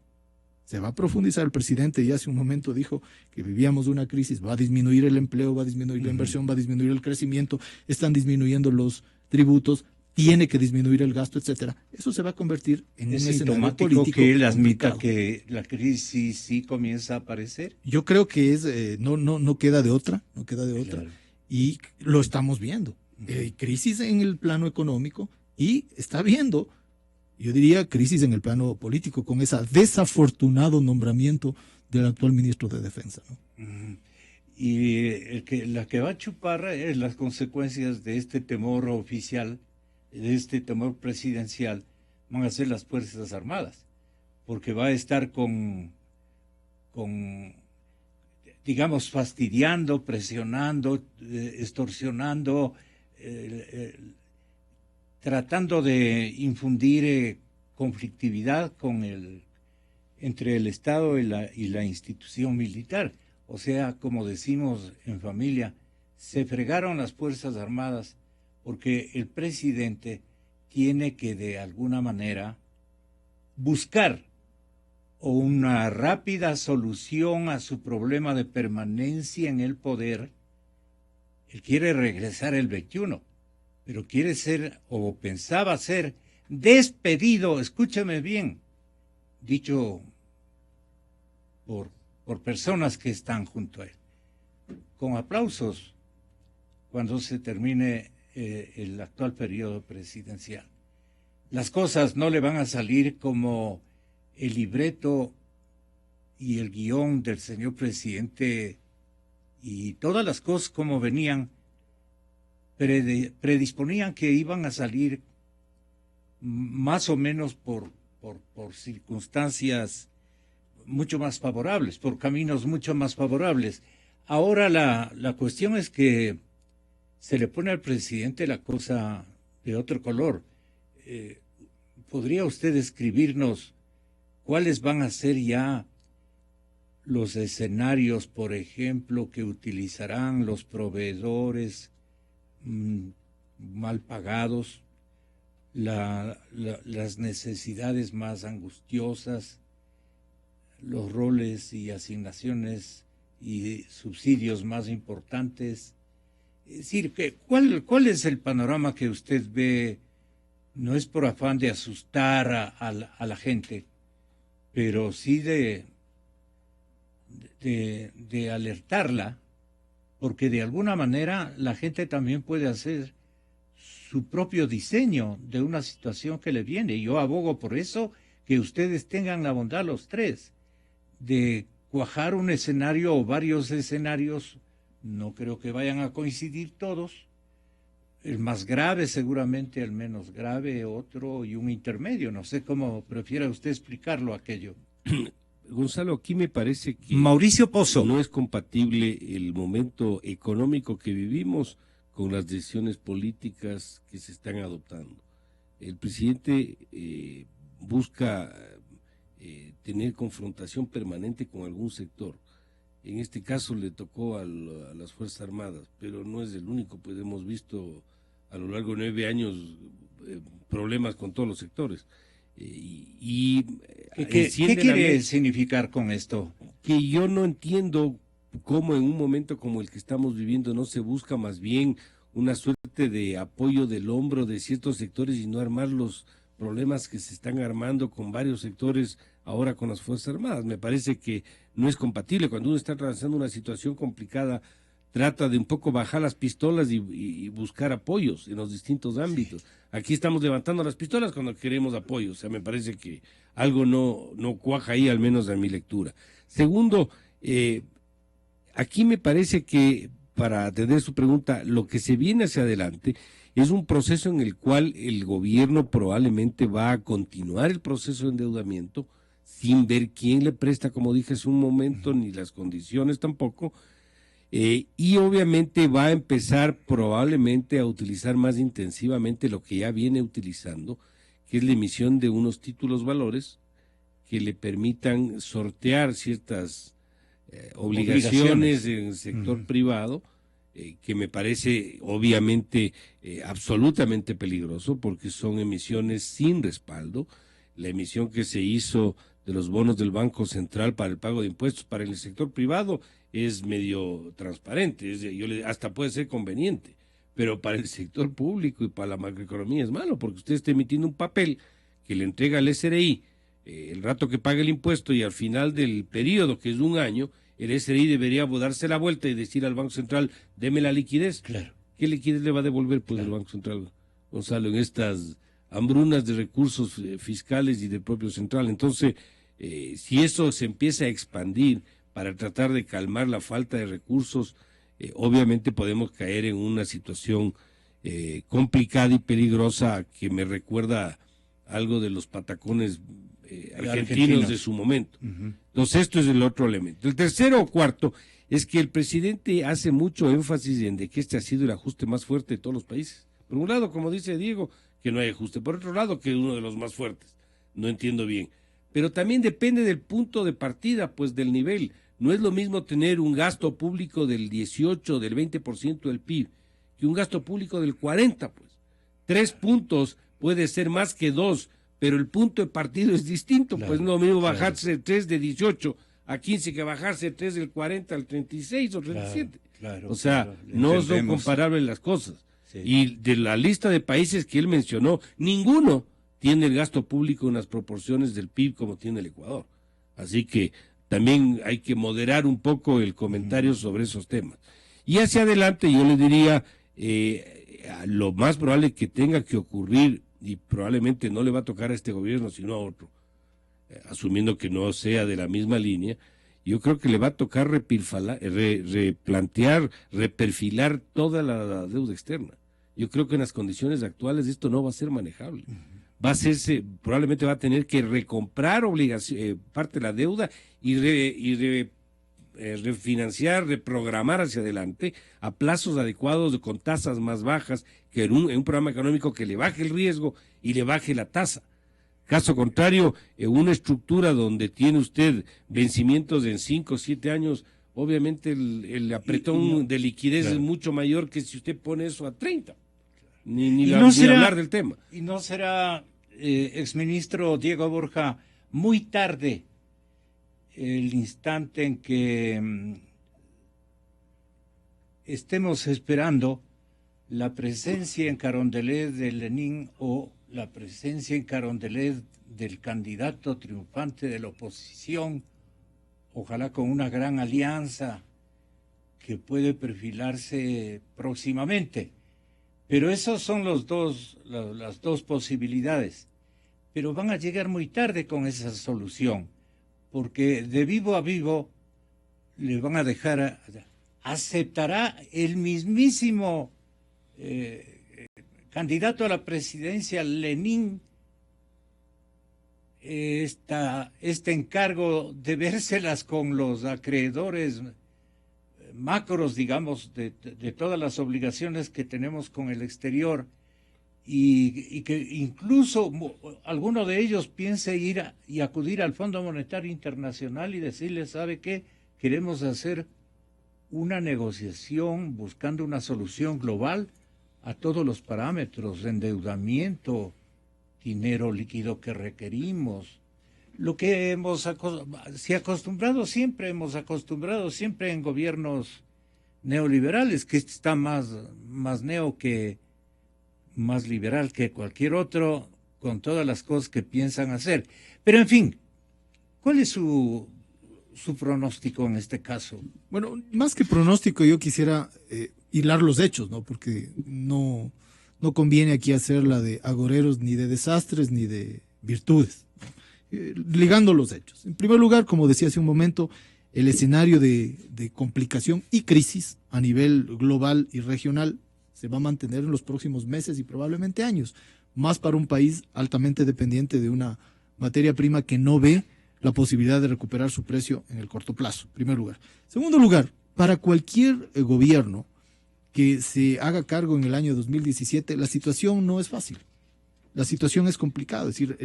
el presidente ya hace un momento dijo que vivíamos una crisis, va a disminuir el empleo, va a disminuir la inversión, va a disminuir el crecimiento, están disminuyendo los tributos, tiene que disminuir el gasto, etcétera. Eso se va a convertir en un escenario político que él admita que la crisis sí comienza a aparecer. Yo creo que no queda de otra, claro. Y lo estamos viendo. Crisis en el plano económico y está viendo, yo diría, crisis en el plano político con ese desafortunado nombramiento del actual ministro de Defensa, ¿no? Y la que va a chupar es las consecuencias de este temor oficial, de este temor presidencial, van a ser las Fuerzas Armadas, porque va a estar digamos, fastidiando, presionando, extorsionando, tratando de infundir conflictividad entre el Estado y la institución militar. O sea, como decimos en familia, se fregaron las Fuerzas Armadas porque el presidente tiene que de alguna manera buscar una rápida solución a su problema de permanencia en el poder. Él quiere regresar el 21, pero quiere ser, o pensaba ser, despedido, escúcheme bien, dicho por personas que están junto a él, con aplausos cuando se termine el actual periodo presidencial. Las cosas no le van a salir como el libreto y el guión del señor presidente y todas las cosas como venían predisponían que iban a salir más o menos por circunstancias mucho más favorables, por caminos mucho más favorables. Ahora la cuestión es que se le pone al presidente la cosa de otro color. ¿Podría usted describirnos cuáles van a ser ya los escenarios, por ejemplo, que utilizarán los proveedores mal pagados, las necesidades más angustiosas, los roles y asignaciones y subsidios más importantes? Es decir, ¿cuál es el panorama que usted ve? No es por afán de asustar a la gente, pero sí de alertarla, porque de alguna manera la gente también puede hacer su propio diseño de una situación que le viene. Yo abogo por eso, que ustedes tengan la bondad los tres de cuajar un escenario o varios escenarios. No creo que vayan a coincidir todos. El más grave seguramente, el menos grave, otro y un intermedio. No sé cómo prefiera usted explicarlo aquello. Gonzalo, aquí me parece que Mauricio Pozo. No es compatible el momento económico que vivimos con las decisiones políticas que se están adoptando. El presidente busca tener confrontación permanente con algún sector. En este caso le tocó a las Fuerzas Armadas, pero no es el único, pues hemos visto a lo largo de 9 años problemas con todos los sectores. ¿Qué quiere significar con esto? Que yo no entiendo cómo en un momento como el que estamos viviendo no se busca más bien una suerte de apoyo del hombro de ciertos sectores y no armar los problemas que se están armando con varios sectores ahora con las Fuerzas Armadas. Me parece que no es compatible. Cuando uno está atravesando una situación complicada, trata de un poco bajar las pistolas y buscar apoyos en los distintos ámbitos. Sí. Aquí estamos levantando las pistolas cuando queremos apoyo. O sea, me parece que algo no cuaja ahí, al menos en mi lectura. Segundo, aquí me parece que, para atender su pregunta, lo que se viene hacia adelante es un proceso en el cual el gobierno probablemente va a continuar el proceso de endeudamiento sin ver quién le presta, como dije hace un momento, ni las condiciones tampoco, y obviamente va a empezar probablemente a utilizar más intensivamente lo que ya viene utilizando, que es la emisión de unos títulos valores que le permitan sortear ciertas obligaciones en el sector privado, que me parece obviamente absolutamente peligroso porque son emisiones sin respaldo. La emisión que se hizo de los bonos del Banco Central para el pago de impuestos para el sector privado es medio transparente, hasta puede ser conveniente, pero para el sector público y para la macroeconomía es malo, porque usted está emitiendo un papel que le entrega al SRI el rato que pague el impuesto, y al final del periodo, que es un año, el SRI debería darse la vuelta y decir al Banco Central, deme la liquidez. Claro. ¿Qué liquidez le va a devolver pues el Banco Central, Gonzalo, en estas hambrunas de recursos fiscales y del propio central? Entonces, si eso se empieza a expandir para tratar de calmar la falta de recursos, obviamente podemos caer en una situación complicada y peligrosa que me recuerda algo de los patacones argentinos de su momento. Entonces, esto es el otro elemento. El tercero o cuarto es que el presidente hace mucho énfasis en de que este ha sido el ajuste más fuerte de todos los países. Por un lado, como dice Diego, que no hay ajuste. Por otro lado, que es uno de los más fuertes. No entiendo bien. Pero también depende del punto de partida, pues del nivel. No es lo mismo tener un gasto público del 18, del 20% del PIB, que un gasto público del 40, pues. 3 puntos puede ser más que 2, pero el punto de partido es distinto, claro, pues no mismo bajarse 3 de 18 a 15 que bajarse 3 del 40 al 36 o 37. Claro, o sea, claro, no son comparables las cosas. Sí. Y de la lista de países que él mencionó, ninguno tiene el gasto público en las proporciones del PIB como tiene el Ecuador. Así que también hay que moderar un poco el comentario sobre esos temas. Y hacia adelante yo le diría, lo más probable que tenga que ocurrir, y probablemente no le va a tocar a este gobierno sino a otro, asumiendo que no sea de la misma línea, yo creo que le va a tocar replantear, reperfilar toda la deuda externa. Yo creo que en las condiciones actuales esto no va a ser manejable. Va a hacerse, probablemente va a tener que recomprar parte de la deuda y refinanciar, reprogramar hacia adelante a plazos adecuados con tasas más bajas que en un programa económico que le baje el riesgo y le baje la tasa. Caso contrario, en una estructura donde tiene usted vencimientos en 5 o 7 años, obviamente el apretón de liquidez es mucho mayor que si usted pone eso a 30. Ni hablar del tema. ¿Y no será, exministro Diego Borja, muy tarde el instante en que estemos esperando la presencia en Carondelet de Lenin o la presencia en Carondelet del candidato triunfante de la oposición, ojalá con una gran alianza que puede perfilarse próximamente? Pero esos son las dos posibilidades. Pero van a llegar muy tarde con esa solución, porque de vivo a vivo le van a dejar, aceptará el mismísimo candidato a la presidencia, Lenin, este encargo de vérselas con los acreedores macros, digamos, de todas las obligaciones que tenemos con el exterior, y que incluso alguno de ellos piense ir y acudir al Fondo Monetario Internacional y decirle, ¿sabe qué? Queremos hacer una negociación buscando una solución global a todos los parámetros, endeudamiento, dinero líquido que requerimos. Lo que hemos acostumbrado siempre en gobiernos neoliberales, que está más neo que más liberal que cualquier otro, con todas las cosas que piensan hacer. Pero en fin, ¿cuál es su pronóstico en este caso? Bueno, más que pronóstico, yo quisiera hilar los hechos, ¿no? Porque no conviene aquí hacerla de agoreros, ni de desastres, ni de virtudes. Ligando los hechos. En primer lugar, como decía hace un momento, el escenario de complicación y crisis a nivel global y regional se va a mantener en los próximos meses y probablemente años, más para un país altamente dependiente de una materia prima que no ve la posibilidad de recuperar su precio en el corto plazo, en primer lugar. Segundo lugar, para cualquier gobierno que se haga cargo en el año 2017, la situación no es fácil. La situación es complicada. Es decir,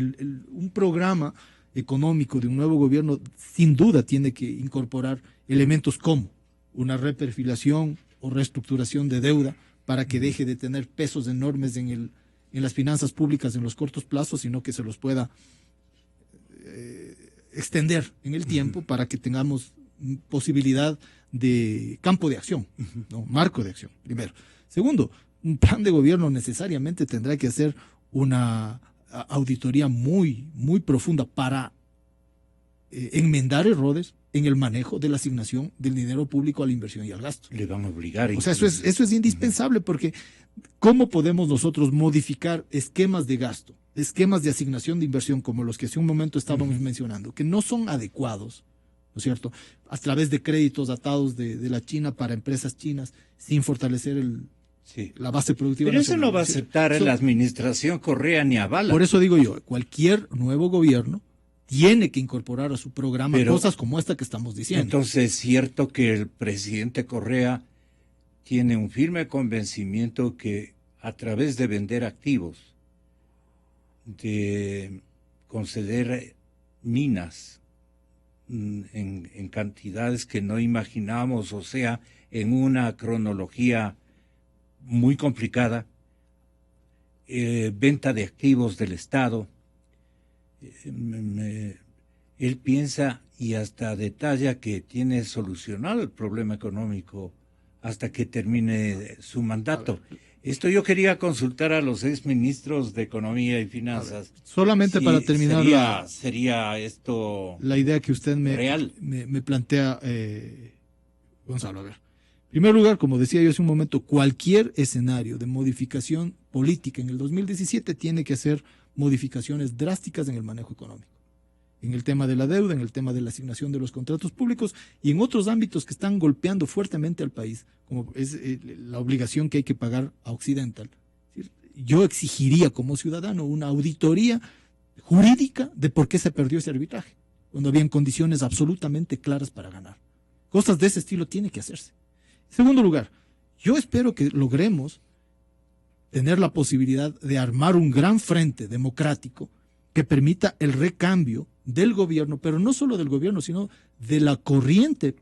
un programa económico de un nuevo gobierno sin duda tiene que incorporar elementos como una reperfilación o reestructuración de deuda para que deje de tener pesos enormes en las finanzas públicas en los cortos plazos, sino que se los pueda extender en el tiempo para que tengamos posibilidad de campo de acción, ¿no? Marco de acción, primero. Segundo, un plan de gobierno necesariamente tendrá que hacer una auditoría muy, muy profunda para enmendar errores en el manejo de la asignación del dinero público a la inversión y al gasto. Le van a obligar. O sea, eso es indispensable, porque ¿cómo podemos nosotros modificar esquemas de gasto, esquemas de asignación de inversión como los que hace un momento estábamos mencionando, que no son adecuados, ¿no es cierto?, a través de créditos atados de la China para empresas chinas, sin fortalecer la base productiva Pero nacional? eso no va a aceptar la administración Correa ni Avala. Por eso digo yo, cualquier nuevo gobierno tiene que incorporar a su programa cosas como esta que estamos diciendo. Entonces es cierto que el presidente Correa tiene un firme convencimiento que a través de vender activos, de conceder minas en cantidades que no imaginamos, o sea, en una cronología muy complicada, venta de activos del Estado. Él piensa y hasta detalla que tiene solucionado el problema económico hasta que termine su mandato. Esto yo quería consultar a los exministros de Economía y Finanzas. Solamente si para terminar sería esto la idea que usted real. me plantea, Gonzalo. A ver, en primer lugar, como decía yo hace un momento, cualquier escenario de modificación política en el 2017 tiene que hacer modificaciones drásticas en el manejo económico, en el tema de la deuda, en el tema de la asignación de los contratos públicos y en otros ámbitos que están golpeando fuertemente al país, como es la obligación que hay que pagar a Occidental. Yo exigiría como ciudadano una auditoría jurídica de por qué se perdió ese arbitraje, cuando habían condiciones absolutamente claras para ganar. Cosas de ese estilo tienen que hacerse. En segundo lugar, yo espero que logremos tener la posibilidad de armar un gran frente democrático que permita el recambio del gobierno, pero no solo del gobierno, sino de la corriente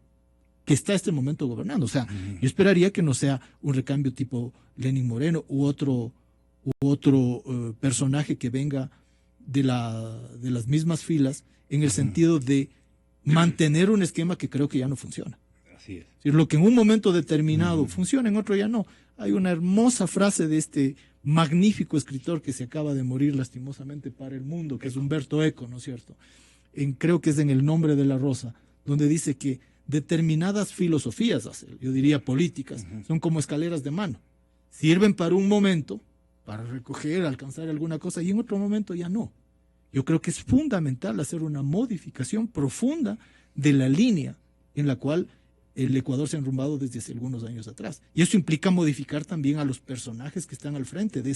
que está en este momento gobernando. O sea, yo esperaría que no sea un recambio tipo Lenín Moreno u otro personaje que venga de las mismas filas, en el sentido de mantener un esquema que creo que ya no funciona. Así es. Es decir, lo que en un momento determinado funciona, en otro ya no. Hay una hermosa frase de este magnífico escritor que se acaba de morir lastimosamente para el mundo, que es Humberto Eco, ¿no es cierto? Creo que es en El nombre de la rosa, donde dice que determinadas filosofías, yo diría políticas, son como escaleras de mano. Sirven para un momento, para recoger, alcanzar alguna cosa, y en otro momento ya no. Yo creo que es fundamental hacer una modificación profunda de la línea en la cual el Ecuador se ha enrumbado desde hace algunos años atrás. Y eso implica modificar también a los personajes que están al frente de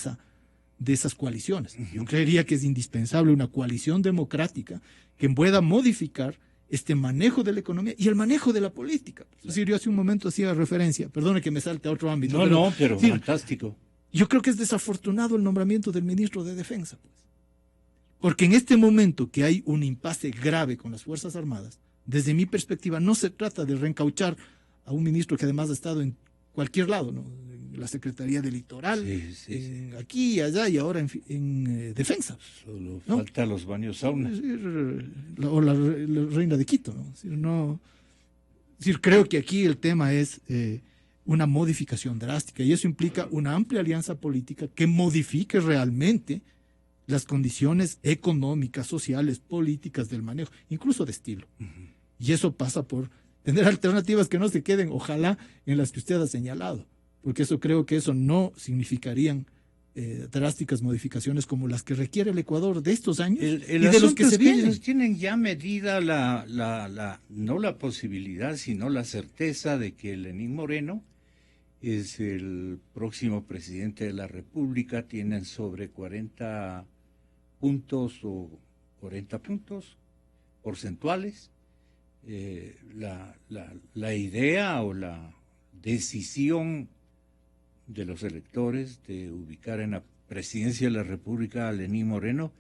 esas coaliciones. Yo creería que es indispensable una coalición democrática que pueda modificar este manejo de la economía y el manejo de la política. Es decir, yo hace un momento hacía referencia, perdone que me salte a otro ámbito. Pero sí, fantástico. Yo creo que es desafortunado el nombramiento del ministro de Defensa, pues. Porque en este momento que hay un impasse grave con las Fuerzas Armadas, desde mi perspectiva no se trata de reencauchar a un ministro que además ha estado en cualquier lado, ¿no? En la Secretaría del Litoral, aquí, allá y ahora en Defensa. Solo falta los baños saunas. O la reina de Quito, ¿no? Es decir, creo que aquí el tema es una modificación drástica y eso implica una amplia alianza política que modifique realmente las condiciones económicas, sociales, políticas del manejo, incluso de estilo. Y eso pasa por tener alternativas que no se queden, ojalá, en las que usted ha señalado, porque creo que eso no significarían drásticas modificaciones como las que requiere el Ecuador de estos años el y de los que se vienen. Ellos tienen ya medida no la posibilidad, sino la certeza de que Lenín Moreno es el próximo presidente de la República. Tienen sobre 40 puntos o 40 puntos porcentuales. La idea o la decisión de los electores de ubicar en la presidencia de la República a Lenín Moreno,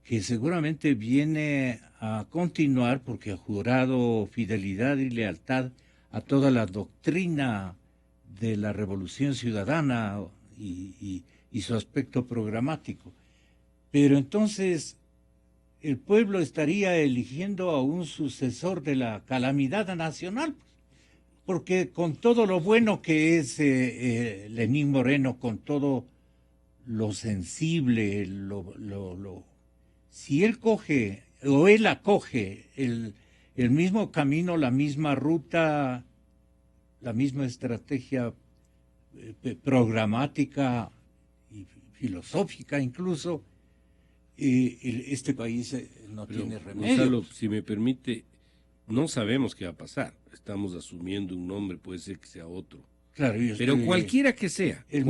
que seguramente viene a continuar porque ha jurado fidelidad y lealtad a toda la doctrina de la Revolución Ciudadana y su aspecto programático. Pero entonces el pueblo estaría eligiendo a un sucesor de la calamidad nacional, porque con todo lo bueno que es Lenín Moreno, con todo lo sensible, si él coge o él acoge el mismo camino, la misma ruta, la misma estrategia programática y filosófica incluso, este país no tiene remedio. Gonzalo, si me permite, no sabemos qué va a pasar. Estamos asumiendo un nombre, puede ser que sea otro. Claro, pero cualquiera que sea. El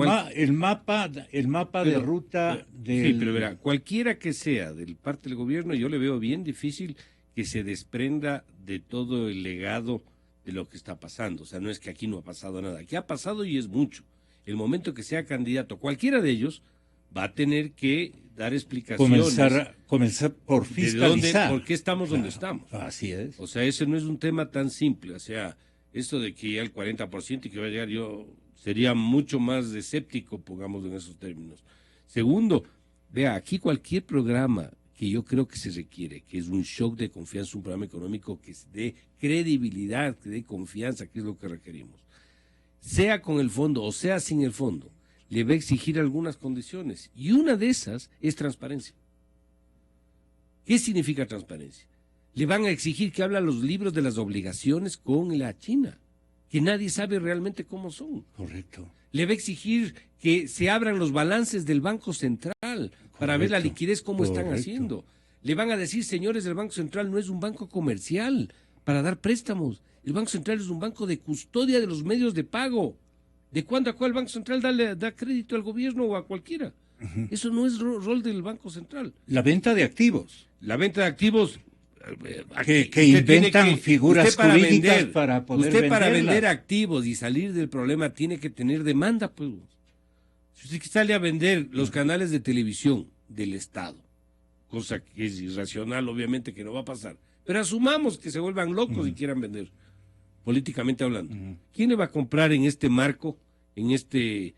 mapa de ruta del... Sí, pero verá, cualquiera que sea del parte del gobierno, yo le veo bien difícil que se desprenda de todo el legado de lo que está pasando. O sea, no es que aquí no ha pasado nada. Aquí ha pasado y es mucho. El momento que sea candidato, cualquiera de ellos va a tener que dar explicaciones. Comenzar por fiscalizar. ¿Por qué estamos donde estamos? Así es. O sea, ese no es un tema tan simple. O sea, esto de que ya el 40% y que va a llegar, yo Sería mucho más escéptico, pongamos en esos términos. Segundo, vea, aquí cualquier programa que yo creo que se requiere, que es un shock de confianza, un programa económico que dé credibilidad, que dé confianza, que es lo que requerimos, sea con el fondo o sea sin el fondo, le va a exigir algunas condiciones. Y una de esas es transparencia. ¿Qué significa transparencia? Le van a exigir que habla los libros de las obligaciones con la China, que nadie sabe realmente cómo son. Correcto. Le va a exigir que se abran los balances del Banco Central para ver la liquidez, cómo están haciendo. Le van a decir, señores, el Banco Central no es un banco comercial para dar préstamos. El Banco Central es un banco de custodia de los medios de pago. ¿De cuándo a cuál el Banco Central da crédito al gobierno o a cualquiera? Eso no es rol del Banco Central. La venta de activos. La venta de activos... que inventan figuras jurídicas para poder venderlas. Para venderlas. vender activos y salir del problema tiene que tener demanda, pues. Si usted sale a vender los canales de televisión del Estado, cosa que es irracional, obviamente que no va a pasar, pero asumamos que se vuelvan locos y quieran vender, políticamente hablando. ¿Quién le va a comprar en este marco, en este...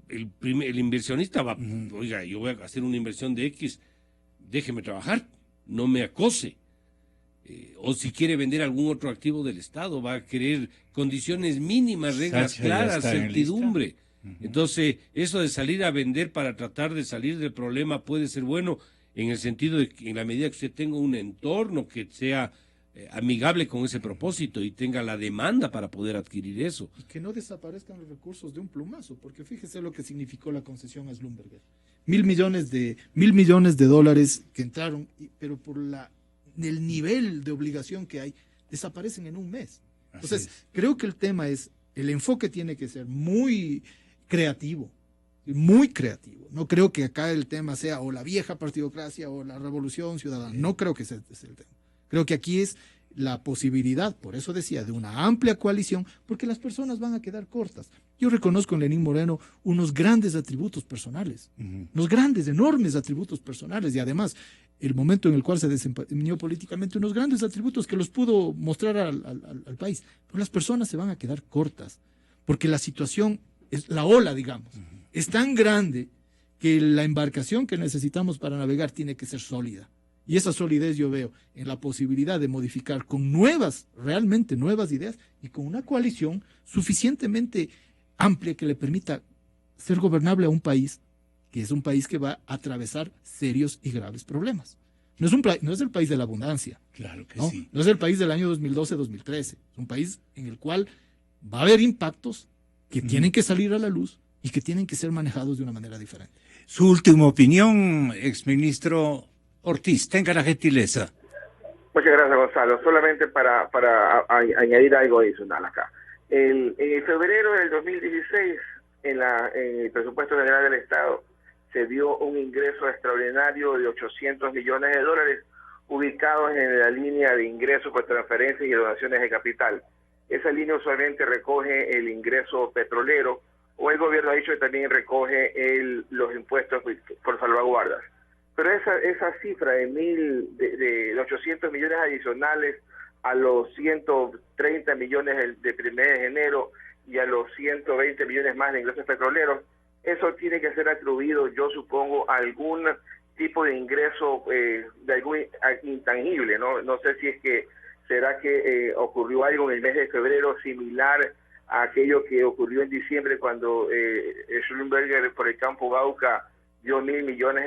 el inversionista va, oiga, yo voy a hacer una inversión de X, déjeme trabajar, no me acose. O si quiere vender algún otro activo del Estado, va a querer condiciones mínimas, reglas claras, certidumbre. Entonces, eso de salir a vender para tratar de salir del problema puede ser bueno en el sentido de que en la medida que usted tenga un entorno que sea amigable con ese propósito y tenga la demanda para poder adquirir eso. Y que no desaparezcan los recursos de un plumazo, porque fíjese lo que significó la concesión a Schlumberger. $1.000 millones de dólares que entraron, pero por el nivel de obligación que hay, desaparecen en un mes. Entonces, creo que el tema es, el enfoque tiene que ser muy creativo, muy creativo. No creo que acá el tema sea o la vieja partidocracia o la revolución ciudadana. No creo que ese es el tema. Creo que aquí es la posibilidad, por eso decía, de una amplia coalición, porque las personas van a quedar cortas. Yo reconozco en Lenín Moreno unos grandes atributos personales, unos grandes, enormes atributos personales, y además el momento en el cual se desempeñó políticamente, unos grandes atributos que los pudo mostrar al país. Pero las personas se van a quedar cortas, porque la situación, la ola, digamos, es tan grande que la embarcación que necesitamos para navegar tiene que ser sólida. Y esa solidez yo veo en la posibilidad de modificar con realmente nuevas ideas y con una coalición suficientemente amplia que le permita ser gobernable a un país que es un país que va a atravesar serios y graves problemas. No es el país de la abundancia. Claro que ¿no? sí. No es el país del año 2012-2013. Es un país en el cual va a haber impactos que tienen que salir a la luz y que tienen que ser manejados de una manera diferente. Su última opinión, exministro Ortiz, tenga la gentileza. Muchas gracias, Gonzalo. Solamente para añadir algo adicional acá. En febrero del 2016, en el presupuesto general del Estado, se dio un ingreso extraordinario de $800 millones, ubicados en la línea de ingresos por transferencias y donaciones de capital. Esa línea usualmente recoge el ingreso petrolero, o el gobierno ha dicho que también recoge los impuestos por salvaguardas. Pero esa cifra de 800 millones adicionales a los 130 millones de 1 de enero y a los 120 millones más de ingresos petroleros, eso tiene que ser atribuido, yo supongo, a algún tipo de ingreso de algún intangible, ¿no? No sé si es que será que ocurrió algo en el mes de febrero similar a aquello que ocurrió en diciembre cuando Schlumberger por el campo Gauca dio $1.000 millones.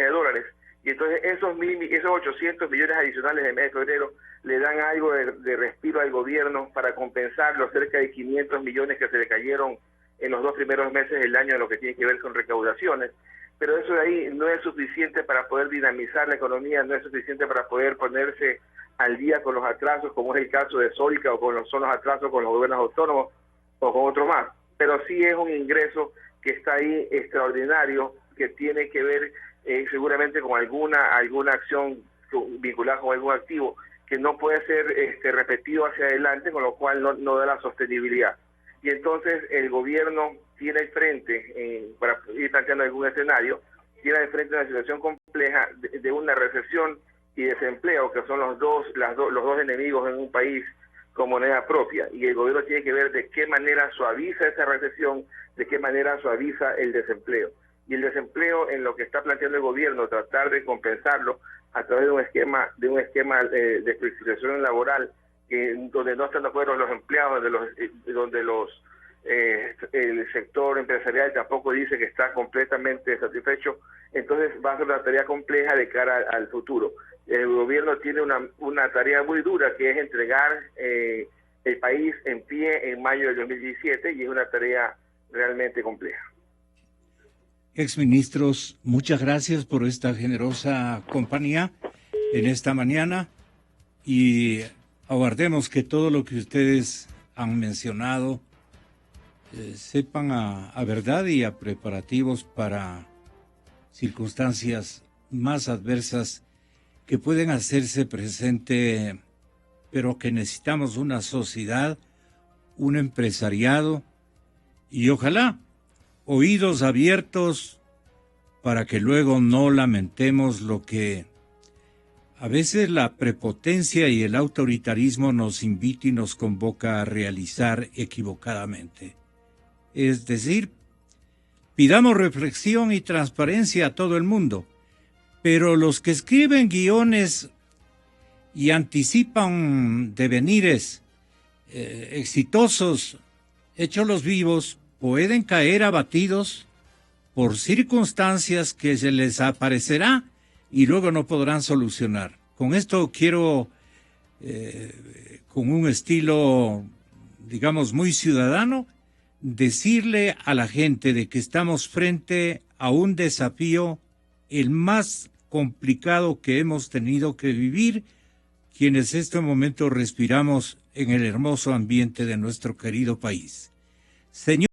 Y entonces esos 800 millones adicionales del mes de febrero le dan algo de respiro al gobierno para compensar los cerca de 500 millones que se le cayeron en los 2 primeros meses del año en lo que tiene que ver con recaudaciones. Pero eso de ahí no es suficiente para poder dinamizar la economía, no es suficiente para poder ponerse al día con los atrasos, como es el caso de Sólica, o son los atrasos con los gobiernos autónomos o con otro más. Pero sí es un ingreso que está ahí extraordinario, que tiene que ver seguramente con alguna acción vinculada con algún activo que no puede ser repetido hacia adelante, con lo cual no da la sostenibilidad. Y entonces el gobierno tiene al frente, para ir planteando algún escenario, tiene al frente una situación compleja de una recesión y desempleo, que son los dos enemigos en un país con moneda propia, y el gobierno tiene que ver de qué manera suaviza esa recesión, de qué manera suaviza el desempleo. Y el desempleo, en lo que está planteando el gobierno, tratar de compensarlo a través de un esquema de flexibilización laboral, donde no están de acuerdo los empleados, donde el sector empresarial tampoco dice que está completamente satisfecho. Entonces va a ser una tarea compleja de cara al futuro. El gobierno tiene una tarea muy dura, que es entregar el país en pie en mayo del 2017, y es una tarea realmente compleja. Exministros, muchas gracias por esta generosa compañía en esta mañana, y aguardemos que todo lo que ustedes han mencionado sepan a verdad y a preparativos para circunstancias más adversas que pueden hacerse presente, pero que necesitamos una sociedad, un empresariado y ojalá oídos abiertos para que luego no lamentemos lo que a veces la prepotencia y el autoritarismo nos invita y nos convoca a realizar equivocadamente. Es decir, pidamos reflexión y transparencia a todo el mundo, pero los que escriben guiones y anticipan devenires exitosos, hechos los vivos, pueden caer abatidos por circunstancias que se les aparecerá y luego no podrán solucionar. Con esto quiero, con un estilo, digamos, muy ciudadano, decirle a la gente de que estamos frente a un desafío el más complicado que hemos tenido que vivir quienes en este momento respiramos en el hermoso ambiente de nuestro querido país. Señor